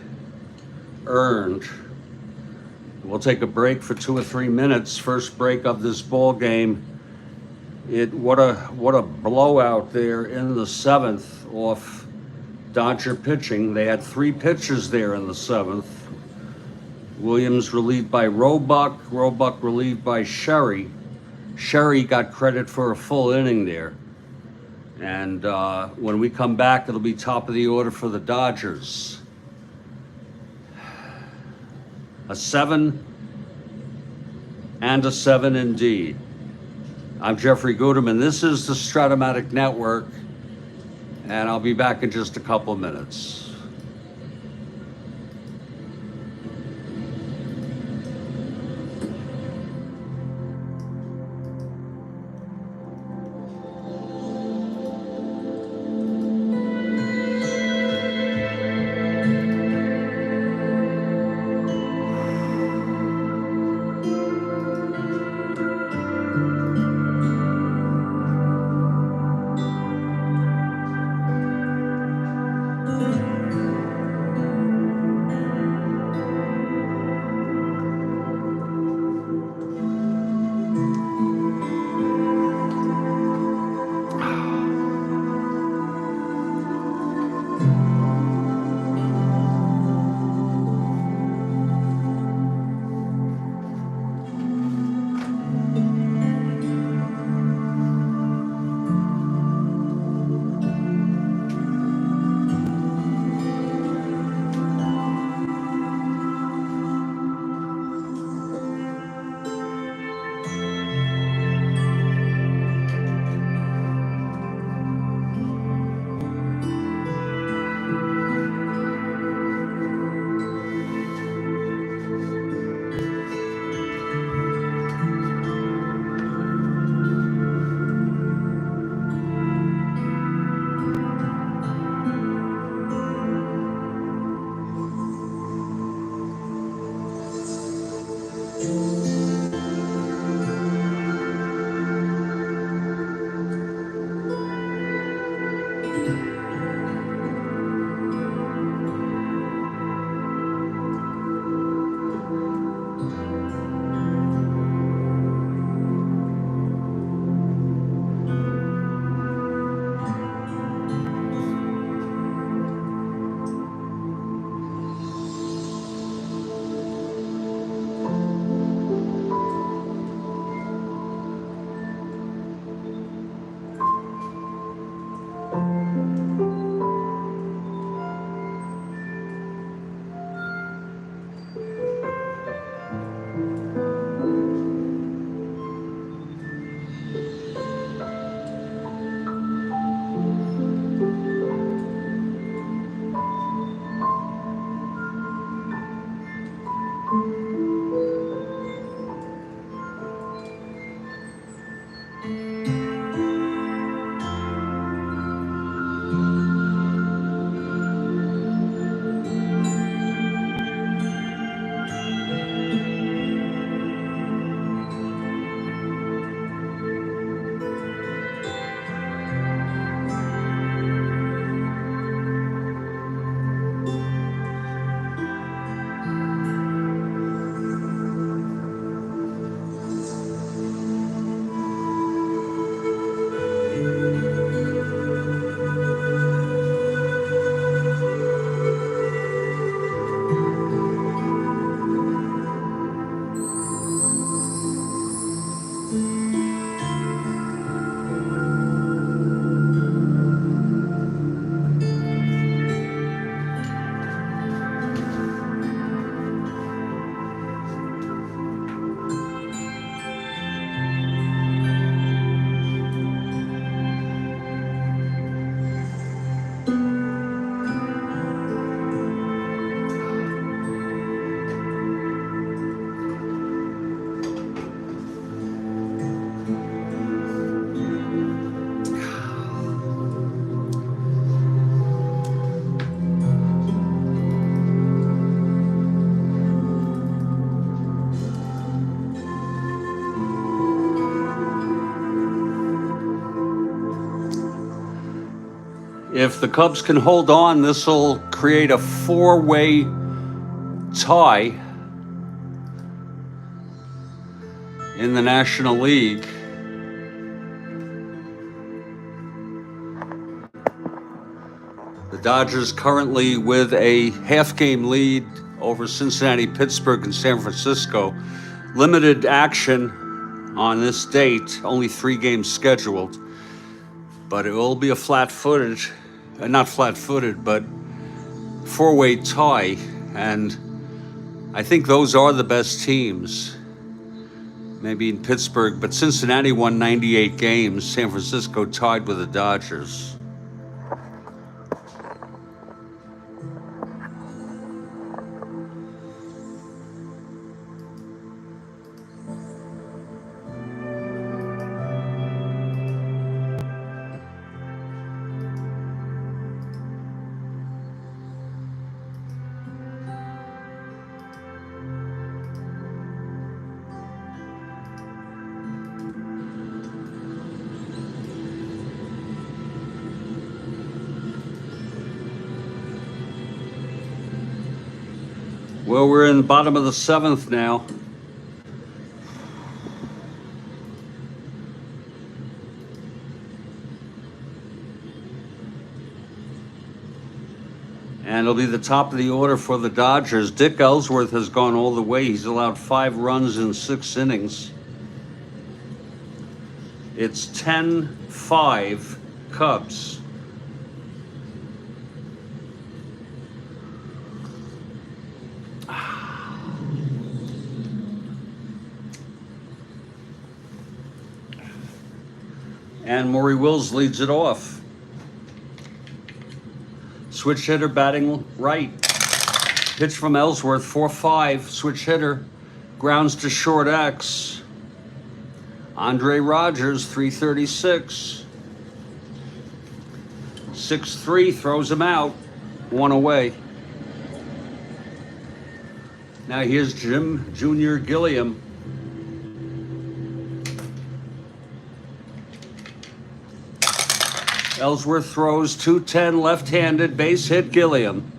earned. We'll take a break for 2 or 3 minutes. First break of this ball game. What a blowout there in the 7th off Dodger pitching. They had 3 pitchers there in the 7th. Williams relieved by Roebuck. Roebuck relieved by Sherry. Sherry got credit for a full inning there. And when we come back, it'll be top of the order for the Dodgers. A 7 and a 7 indeed. I'm Jeffrey Guterman. This is the Strat-O-Matic Network, and I'll be back in just a couple minutes. If the Cubs can hold on, this will create a four-way tie in the National League. The Dodgers currently with a half-game lead over Cincinnati, Pittsburgh, and San Francisco. Limited action on this date, only 3 games scheduled, but it will be a flat-footed, not flat-footed, but four-way tie, and I think those are the best teams. Maybe in Pittsburgh, but Cincinnati won 98 games. San Francisco tied with the Dodgers. Well, we're in the bottom of the 7th now. And it'll be the top of the order for the Dodgers. Dick Ellsworth has gone all the way. He's allowed 5 runs in 6 innings. It's 10-5 Cubs. And Maury Wills leads it off. Switch hitter batting right. Pitch from Ellsworth, 4-5. Switch hitter grounds to short X. Andre Rogers, 336. 6-3, throws him out. 1 away. Now here's Jim Jr. Gilliam. Ellsworth throws 210 left-handed, base hit Gilliam.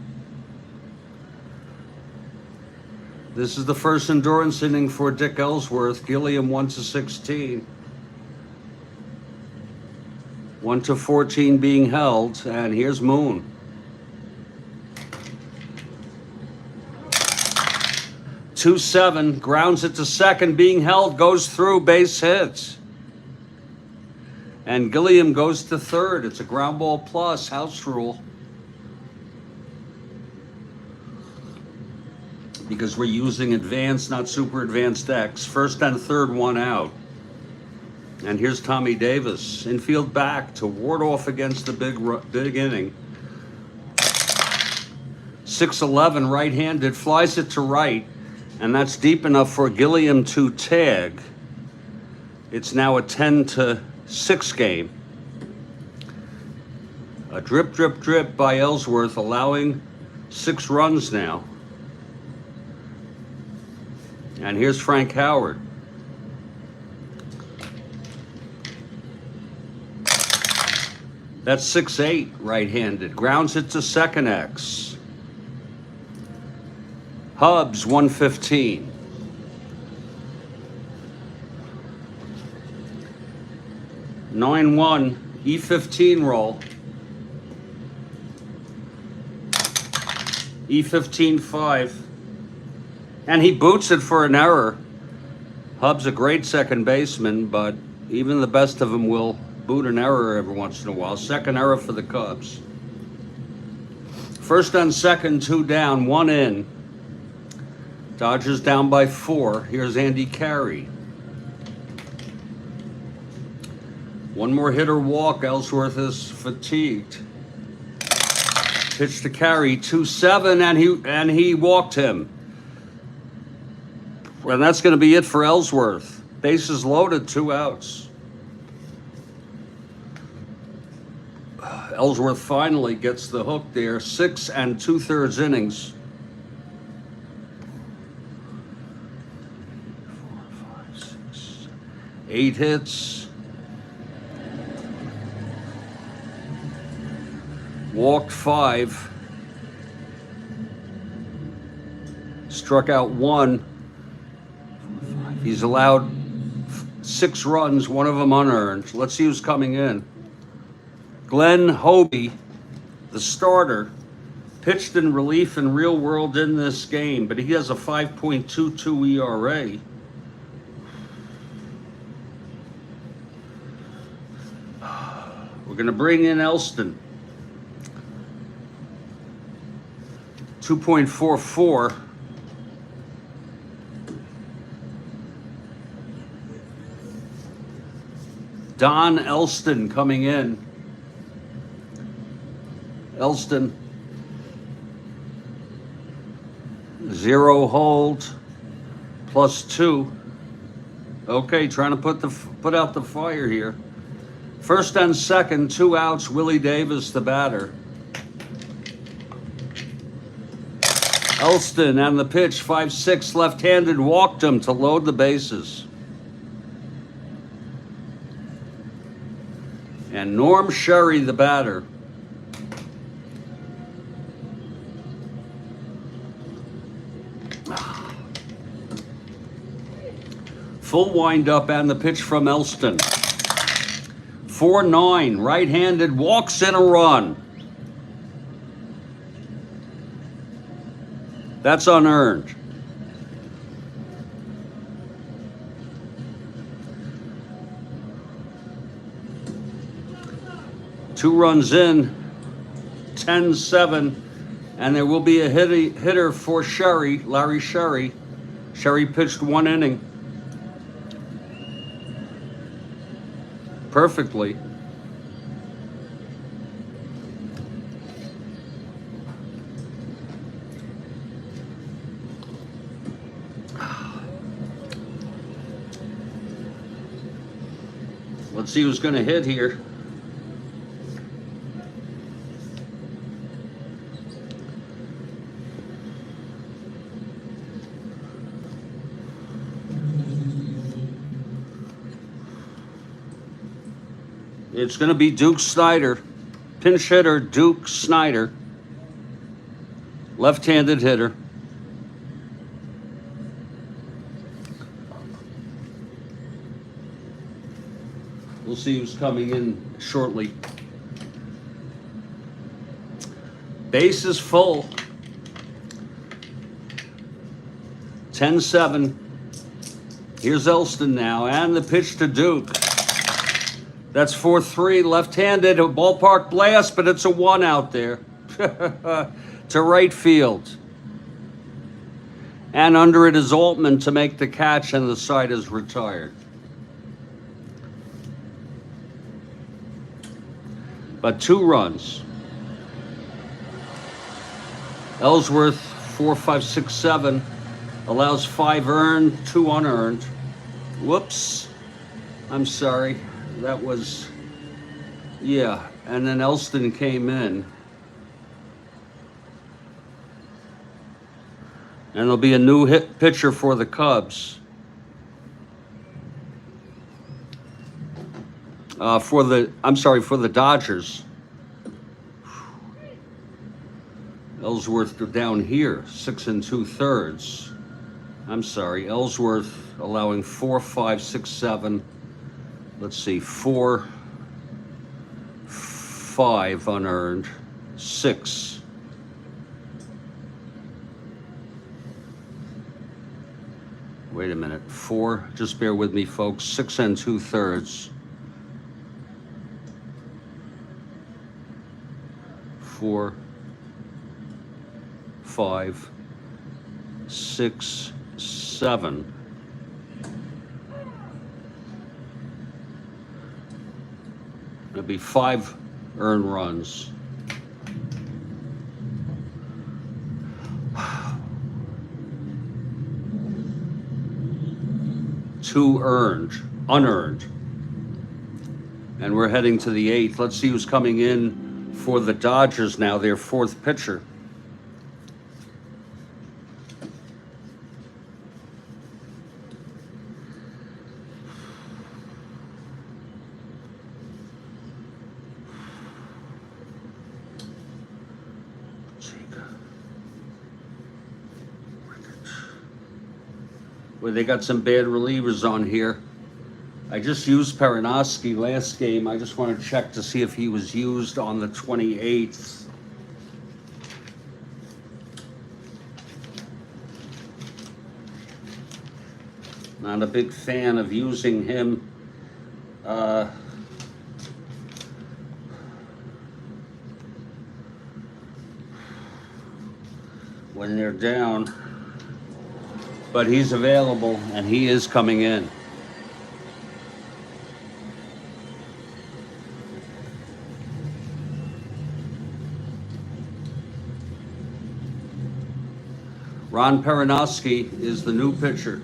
This is the first endurance inning for Dick Ellsworth. Gilliam 1-16. 1-14 being held, and here's Moon. Two 7, grounds it to second, being held, goes through, base hits. And Gilliam goes to third. It's a ground ball plus, house rule. Because we're using advanced, not super advanced X. First and third, 1 out. And here's Tommy Davis. Infield back to ward off against the big inning. 6-11, right-handed, flies it to right. And that's deep enough for Gilliam to tag. It's now a 10-6 game. A drip, drip, drip by Ellsworth, allowing 6 runs now. And here's Frank Howard. That's 6-8, right-handed. Grounds it to second X. Hubs, 115. (9-1) E15 roll. E15-5. And he boots it for an error. Hub's a great second baseman, but even the best of them will boot an error every once in a while. Second error for the Cubs. First on second, 2 down, 1 in. Dodgers down by 4. Here's Andy Carey. One more hitter walk. Ellsworth is fatigued. Pitch to Carey, 2-7, and he walked him. And that's going to be it for Ellsworth. Bases loaded, 2 outs. Ellsworth finally gets the hook there. 6 2/3 innings. 4, 5, 6, 8 hits. walked 5, struck out 1. He's allowed 6 runs, one of them unearned. Let's see who's coming in. Glenn Hobie, the starter, pitched in relief and real world in this game, but he has a 5.22 ERA. We're going to bring in Elston. 2.44. Don Elston coming in. Elston. 0 hold. +2. Okay, trying to put out the fire here. First and second, 2 outs. Willie Davis, the batter. Elston and the pitch, 5-6, left-handed, walked him to load the bases. And Norm Sherry, the batter. Full windup and the pitch from Elston. 4-9, right-handed, walks in a run. That's unearned. Two runs in, 10-7, and there will be a hitter for Sherry, Larry Sherry. Sherry pitched 1 inning. Perfectly. Let's see who's going to hit here. It's going to be Duke Snyder, pinch hitter Duke Snyder, left-handed hitter. We'll see who's coming in shortly. Base is full. 10-7. Here's Elston now, and the pitch to Duke. That's 4-3, left-handed, a ballpark blast, but it's a 1 out there to right field. And under it is Altman to make the catch, and the side is retired. But 2 runs. Ellsworth, 4, 5, 6, 7, allows 5 earned, 2 unearned. Whoops, I'm sorry. That was, yeah, and then Elston came in. And there'll be a new pitcher for the Cubs. For the Dodgers. Ellsworth down here, 6 2/3. I'm sorry, Ellsworth allowing 4, 5, 6, 7. Let's see, 4, 5 unearned, 6. Wait a minute, 4, just bear with me, folks, 6 2/3. 4, 5, 6, 7. It'll be 5 earned runs. Two unearned. And we're heading to the 8th. Let's see who's coming in for the Dodgers now, their 4th pitcher. where they got some bad relievers on here. I just used Perinoski last game. I just want to check to see if he was used on the 28th. Not a big fan of using him when they're down, but he's available and he is coming in. Ron Perinoski is the new pitcher.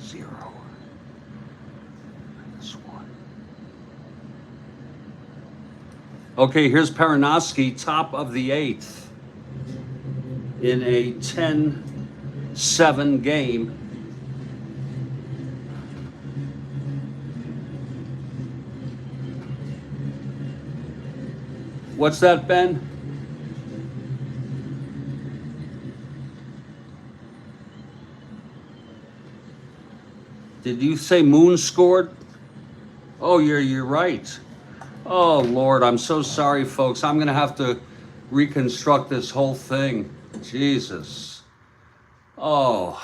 Zero. -1. Okay, here's Perinoski, top of the 8th in a 10-7 game. What's that, Ben? Did you say Moon scored? Oh, you're right. Oh, Lord, I'm so sorry, folks. I'm going to have to reconstruct this whole thing. Jesus. Oh.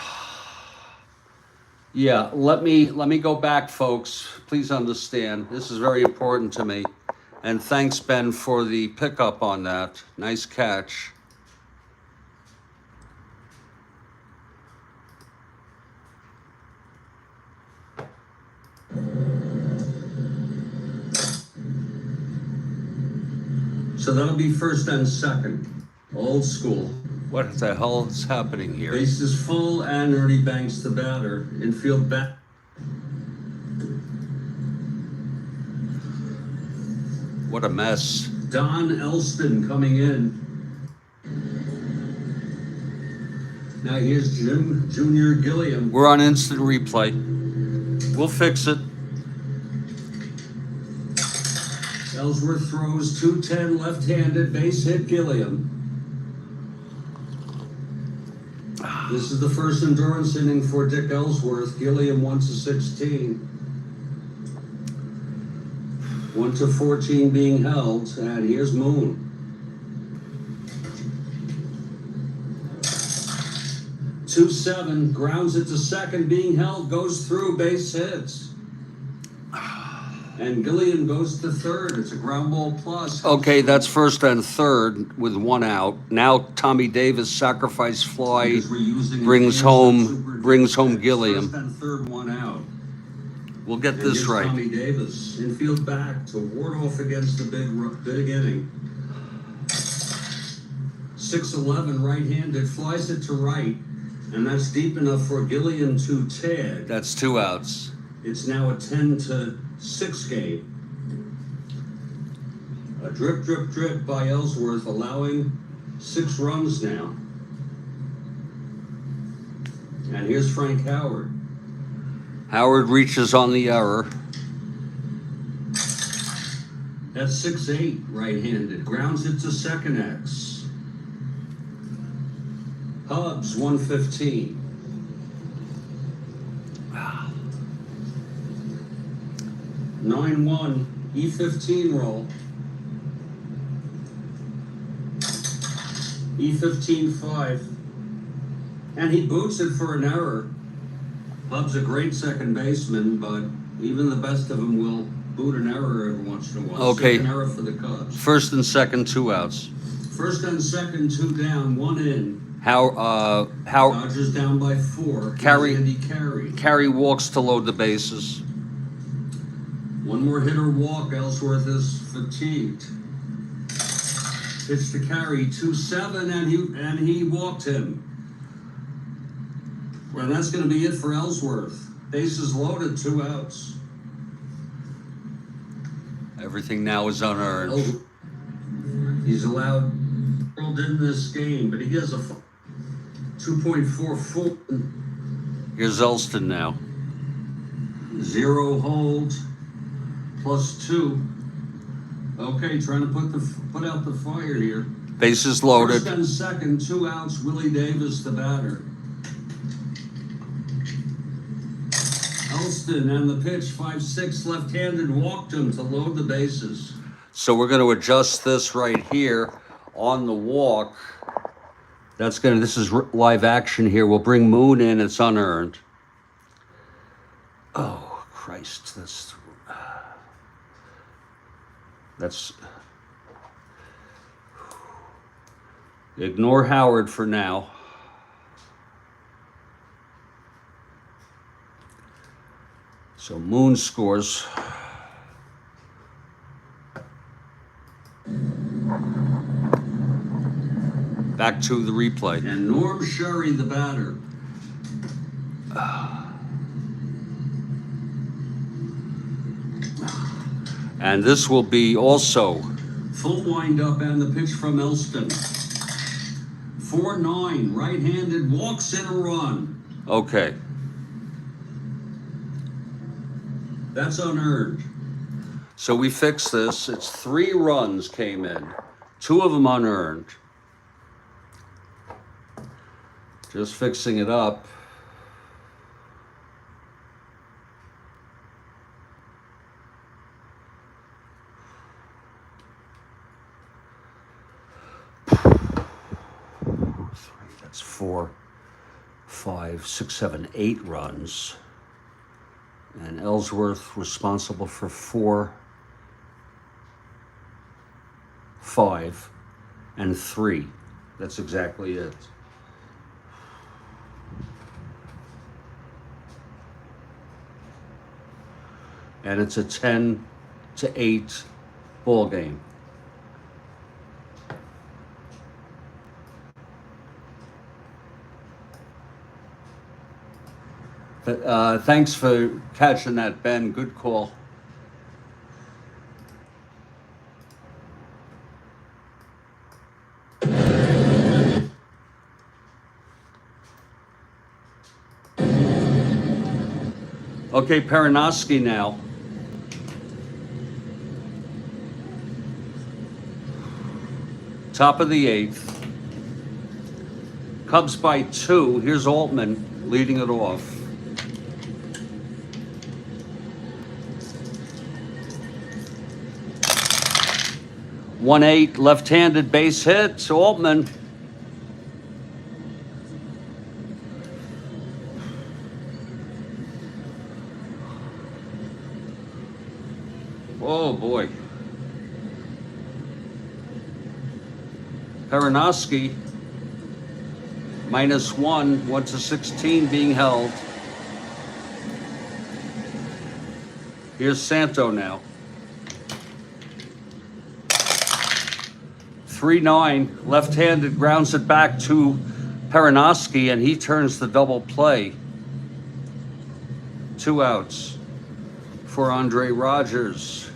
Yeah, let me go back, folks. Please understand. This is very important to me. And thanks, Ben, for the pickup on that. Nice catch. So that'll be first and second. Old school. What the hell is happening here? Base is full and Ernie Banks the batter. Infield bat. What a mess. Don Elston coming in. Now here's Junior Gilliam. We're on instant replay. We'll fix it. Ellsworth throws 210 left-handed, base hit Gilliam. This is the first endurance inning for Dick Ellsworth. Gilliam 1-16. 1-14 being held, and here's Moon. 2-7, grounds it to second, being held, goes through, base hits. And Gilliam goes to third. It's a ground ball plus. Okay, that's first and third with one out. Now Tommy Davis sacrifice fly brings home Gilliam. First and third, one out. We'll get this right. Tommy Davis infield back to ward off against the big inning. 6-11 right-handed, flies it to right, and that's deep enough for Gilliam to tag. That's 2 outs. It's now a 10-6 game. A drip, drip, drip by Ellsworth, allowing 6 runs now. And here's Frank Howard. Howard reaches on the error. That's 6-8 right-handed. Grounds it to second X. Hubs 115. Wow. 9-1 E15 roll. E15-5. And he boots it for an error. Hub's a great second baseman, but even the best of them will boot an error every once in a while. Okay. Second error for the Cubs. First and second, 2 outs. First and second, 2 down, 1 in. Dodgers down by 4. Carey walks to load the bases. One more hitter walk. Ellsworth is fatigued. Pitch to Carey, 2-7, and he walked him. Well, that's going to be it for Ellsworth. Bases loaded, 2 outs. Everything now is unearned. He's allowed world in this game, but he has a 2.44. Here's Elston now. 0 hold, +2. Okay, trying to put out the fire here. Bases loaded. First and second, 2 outs. Willie Davis, the batter. Elston and the pitch, 5-6, left-handed, walked him to load the bases. So we're going to adjust this right here on the walk. This is live action here. We'll bring Moon in. It's unearned. Oh, Christ. That's ignore Howard for now. So Moon scores. Back to the replay. And Norm Sherry, the batter. And this will be also full wind-up and the pitch from Elston. 4-9, right-handed, walks in a run. Okay. That's unearned. So we fix this. It's 3 runs came in. 2 of them unearned. Just fixing it up. That's 4, 5, 6, 7, 8 runs. And Ellsworth responsible for 4, 5, and 3. That's exactly it. And it's a 10-8 ball game. Thanks for catching that, Ben. Good call. Okay, Perinoski now. Top of the 8th. Cubs by 2. Here's Altman leading it off. One 8, left-handed base hit. Altman. Oh boy. Perinoski, -1, 1-16 being held. Here's Santo now. 3-9, left-handed, grounds it back to Perinoski, and he turns the double play. 2 outs for Andre Rogers.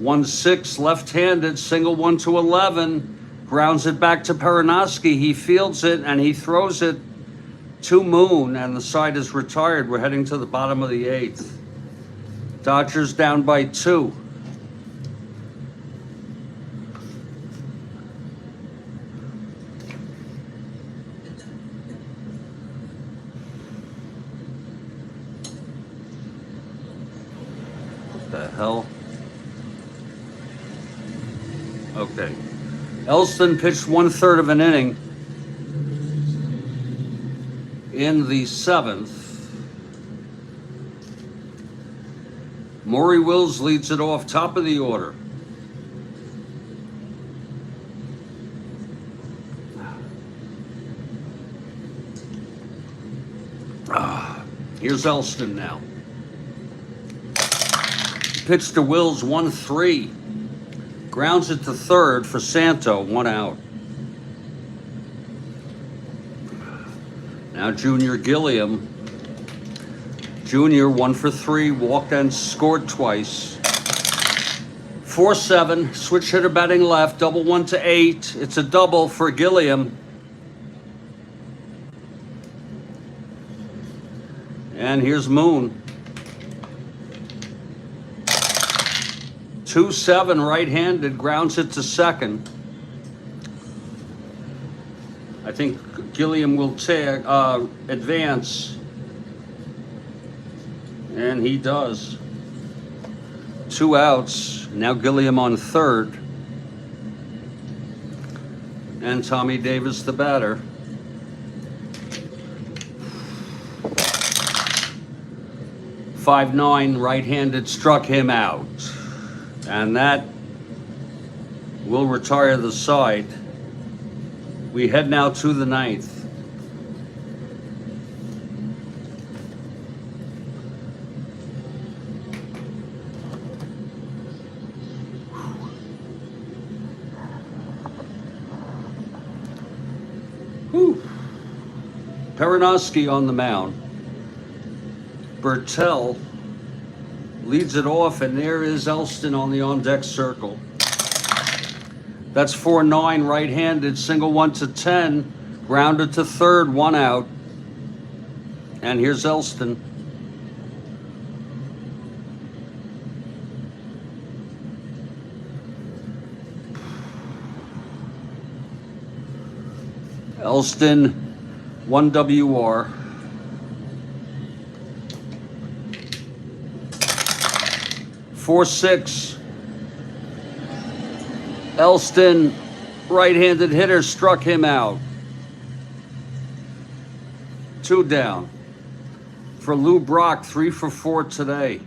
1-6, left-handed, single 1-11, grounds it back to Perinoski. He fields it and he throws it to Moon, and the side is retired. We're heading to the bottom of the 8th. Dodgers down by 2. What the hell? Okay. Elston pitched 1/3 of an inning in the 7th. Maury Wills leads it off, top of the order. Here's Elston now. Pitch to Wills, 1-3. Grounds it to third for Santo, 1 out. Now Junior Gilliam. Junior 1 for 3, walked and scored twice. 4-7, switch hitter batting left, double 1 to 8. It's a double for Gilliam. And here's Moon. 2-7, right-handed, grounds it to second. I think Gilliam will advance. And he does. 2 outs. Now Gilliam on third. And Tommy Davis the batter. .59, right-handed, struck him out. And that will retire the side. We head now to the ninth. Peronowski on the mound. Bertel leads it off, and there is Elston on the on-deck circle. That's 4-9, right-handed, single 1 to 10, grounded to third, 1 out. And here's Elston. Elston, 1 WR. .46. Elston, right-handed hitter, struck him out. 2 down. For Lou Brock, 3 for 4 today.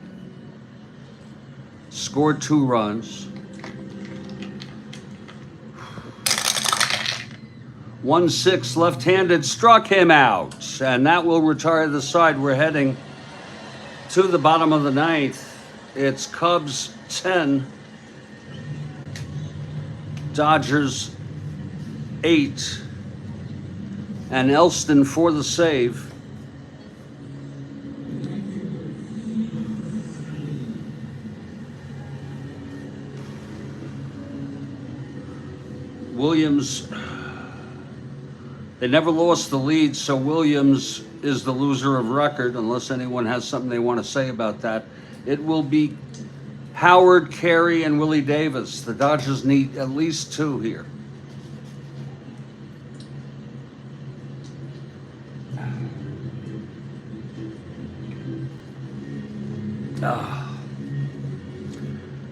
Scored 2 runs. 1-6, left-handed, struck him out. And that will retire the side. We're heading to the bottom of the ninth. It's Cubs 10, Dodgers 8, and Elston for the save. Williams, they never lost the lead, so Williams is the loser of record, unless anyone has something they want to say about that. It will be Howard, Carey, and Willie Davis. The Dodgers need at least 2 here.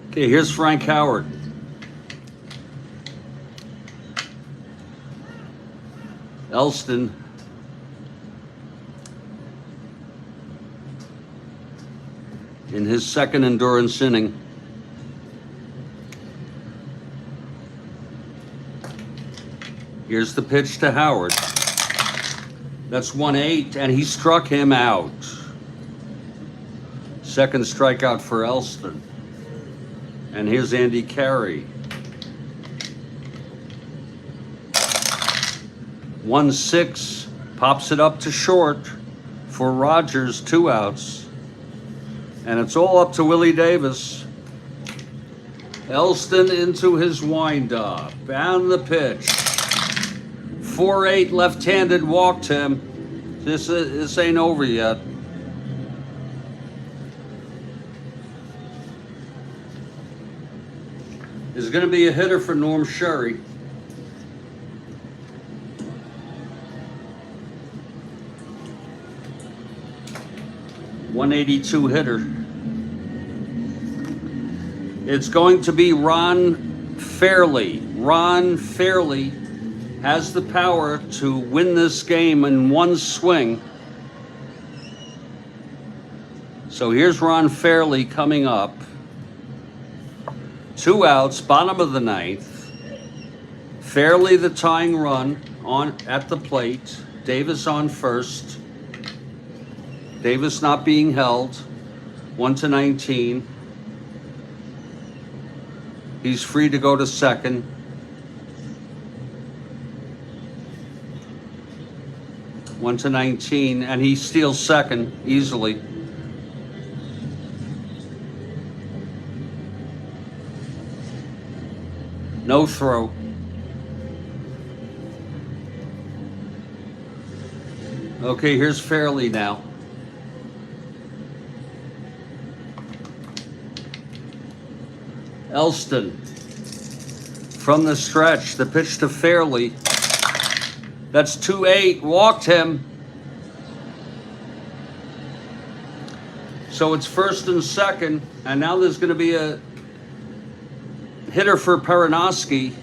Okay, here's Frank Howard. Elston. In his second endurance inning. Here's the pitch to Howard. That's 1-8, and he struck him out. Second strikeout for Elston. And here's Andy Carey. 1-6, pops it up to short for Rogers, 2 outs. And it's all up to Willie Davis. Elston into his windup. And the pitch. 4-8, left-handed, walked him. This ain't over yet. There's going to be a hitter for Norm Sherry. .182 hitter. It's going to be Ron Fairley. Ron Fairley has the power to win this game in one swing. So here's Ron Fairley coming up. 2 outs, bottom of the ninth. Fairley the tying run on at the plate. Davis on first. Davis not being held. 1-19. He's free to go to second. One to 19, and he steals second easily. No throw. Okay, here's Fairley now. Elston from the stretch, the pitch to Fairley. That's 2-8, walked him. So it's first and second, and now there's going to be a hitter for Perinoski.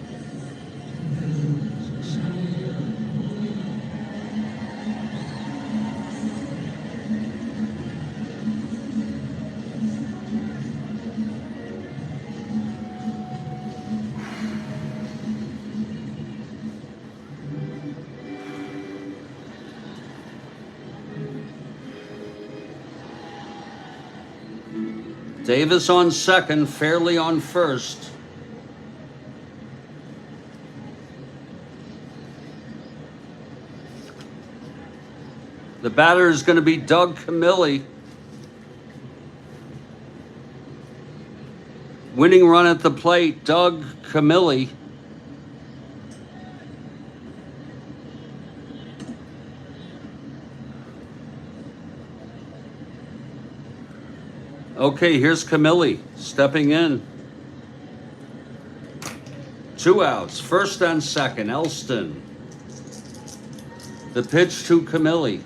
Davis on second, Fairley on first. The batter is going to be Doug Camilli. Winning run at the plate, Doug Camilli. Okay, here's Camilli stepping in. 2 outs, first and second, Elston. The pitch to Camilli.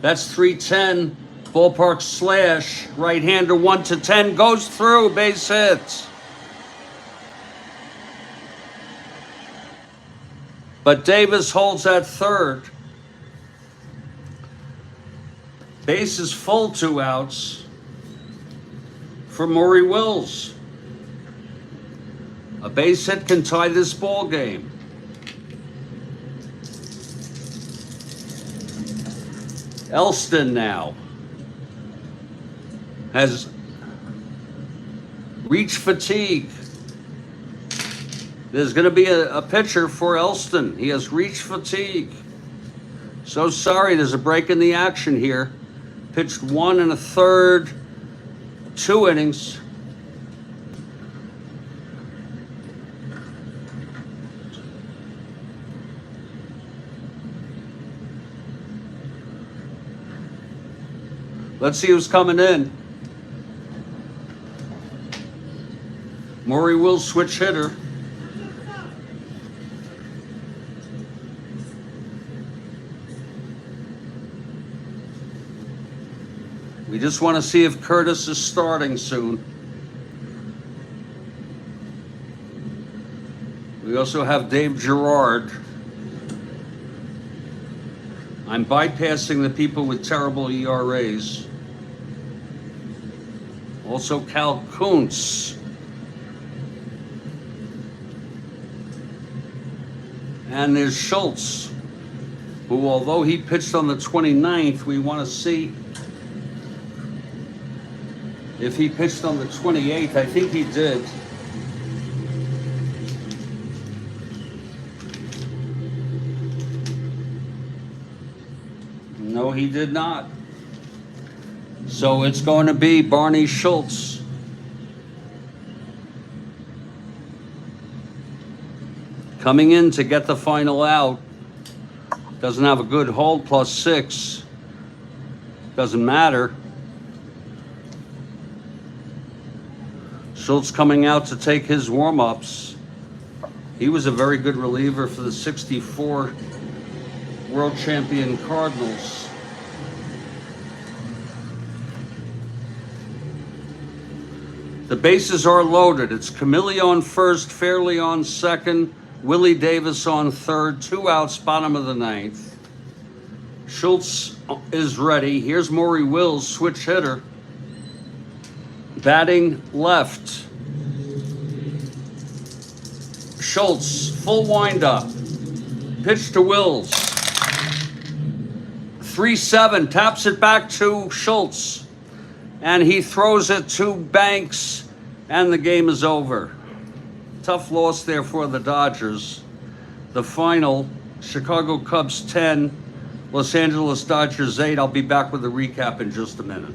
That's 310, ballpark slash, right-hander 1-10, goes through, base hit. But Davis holds at third. Base is full, 2 outs for Maury Wills. A base hit can tie this ball game. Elston now has reach fatigue. There's going to be a pitcher for Elston. He has reach fatigue. So sorry, there's a break in the action here. Pitched 1 1/3, 2 innings. Let's see who's coming in. Maury Wills, switch hitter. We just want to see if Curtis is starting soon. We also have Dave Gerard. I'm bypassing the people with terrible ERAs. Also Cal Kuntz. And there's Schultz, who, although he pitched on the 29th, we want to see if he pitched on the 28th. I think he did. No, he did not. So it's going to be Barney Schultz. Coming in to get the final out. Doesn't have a good hold, +6. Doesn't matter. Schultz coming out to take his warm-ups. He was a very good reliever for the '64 world champion Cardinals. The bases are loaded. It's Camilli on first, Fairley on second, Willie Davis on third, 2 outs, bottom of the 9th. Schultz is ready. Here's Maury Wills, switch hitter. Batting left. Schultz, full windup. Pitch to Wills. 3-7, taps it back to Schultz. And he throws it to Banks, and the game is over. Tough loss there for the Dodgers. The final, Chicago Cubs 10, Los Angeles Dodgers 8. I'll be back with a recap in just a minute.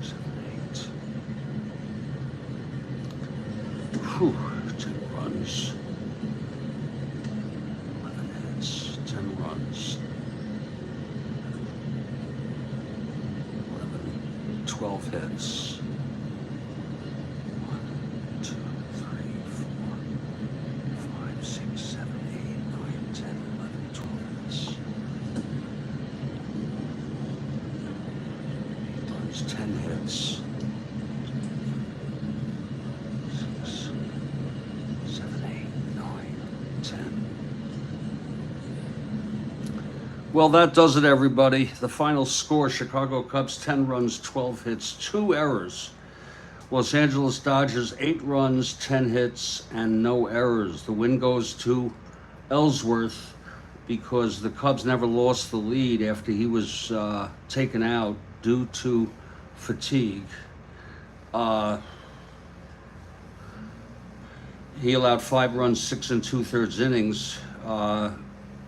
6, 7, 8. Whew, 10 runs. 11 hits, 10 runs. 11, 12 hits. 1, 2, 3, 4, 5, 6, 7, 8, 9, 10, 11, 12 hits. 8 runs, 10 hits. 6, 7, 8, 9, 10. Well, that does it, everybody. The final score, Chicago Cubs 10 runs, 12 hits, 2 errors. Los Angeles Dodgers 8 runs, 10 hits, and no errors. The win goes to Ellsworth because the Cubs never lost the lead after he was taken out due to fatigue. He allowed 5 runs, 6 2/3 innings.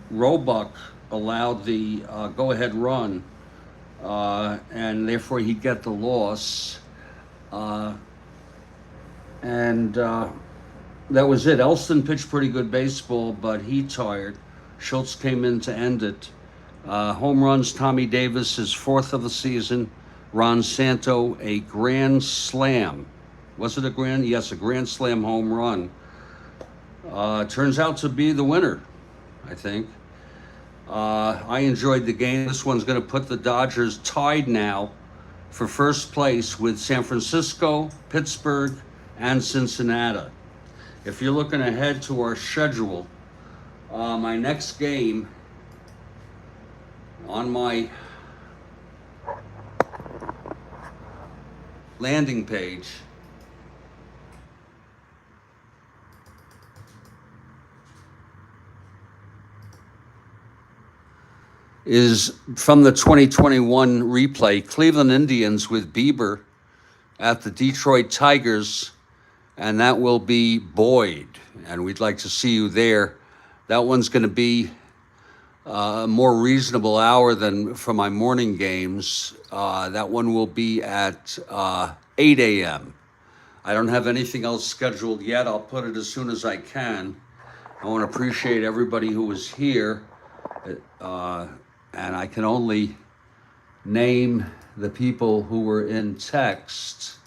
Roebuck allowed the go-ahead run, and therefore he'd get the loss. That was it. Elston pitched pretty good baseball, but he tired. Schultz came in to end it. Home runs, Tommy Davis, his 4th of the season. Ron Santo, a grand slam. Was it a grand? Yes, a grand slam home run. Turns out to be the winner, I think. I enjoyed the game. This one's going to put the Dodgers tied now for first place with San Francisco, Pittsburgh, and Cincinnati. If you're looking ahead to our schedule, my next game on my landing page is from the 2021 replay, Cleveland Indians with Bieber at the Detroit Tigers, and that will be Boyd, and we'd like to see you there. That one's going to be a more reasonable hour than for my morning games. That one will be at 8 a.m. I don't have anything else scheduled yet. I'll put it as soon as I can. I want to appreciate everybody who was here. And I can only name the people who were in text.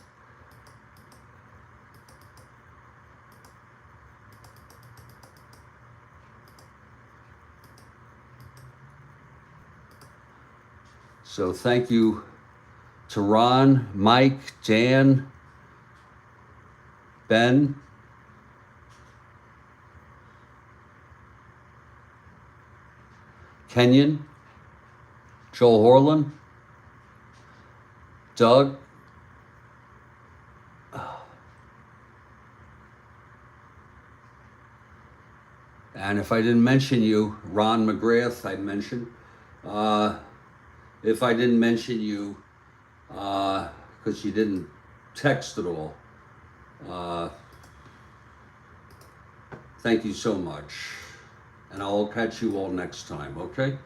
So thank you to Ron, Mike, Dan, Ben, Kenyon, Joel Horland, Doug, and if I didn't mention you, Ron McGrath, I mentioned. If I didn't mention you, because you didn't text at all, thank you so much. And I'll catch you all next time, okay?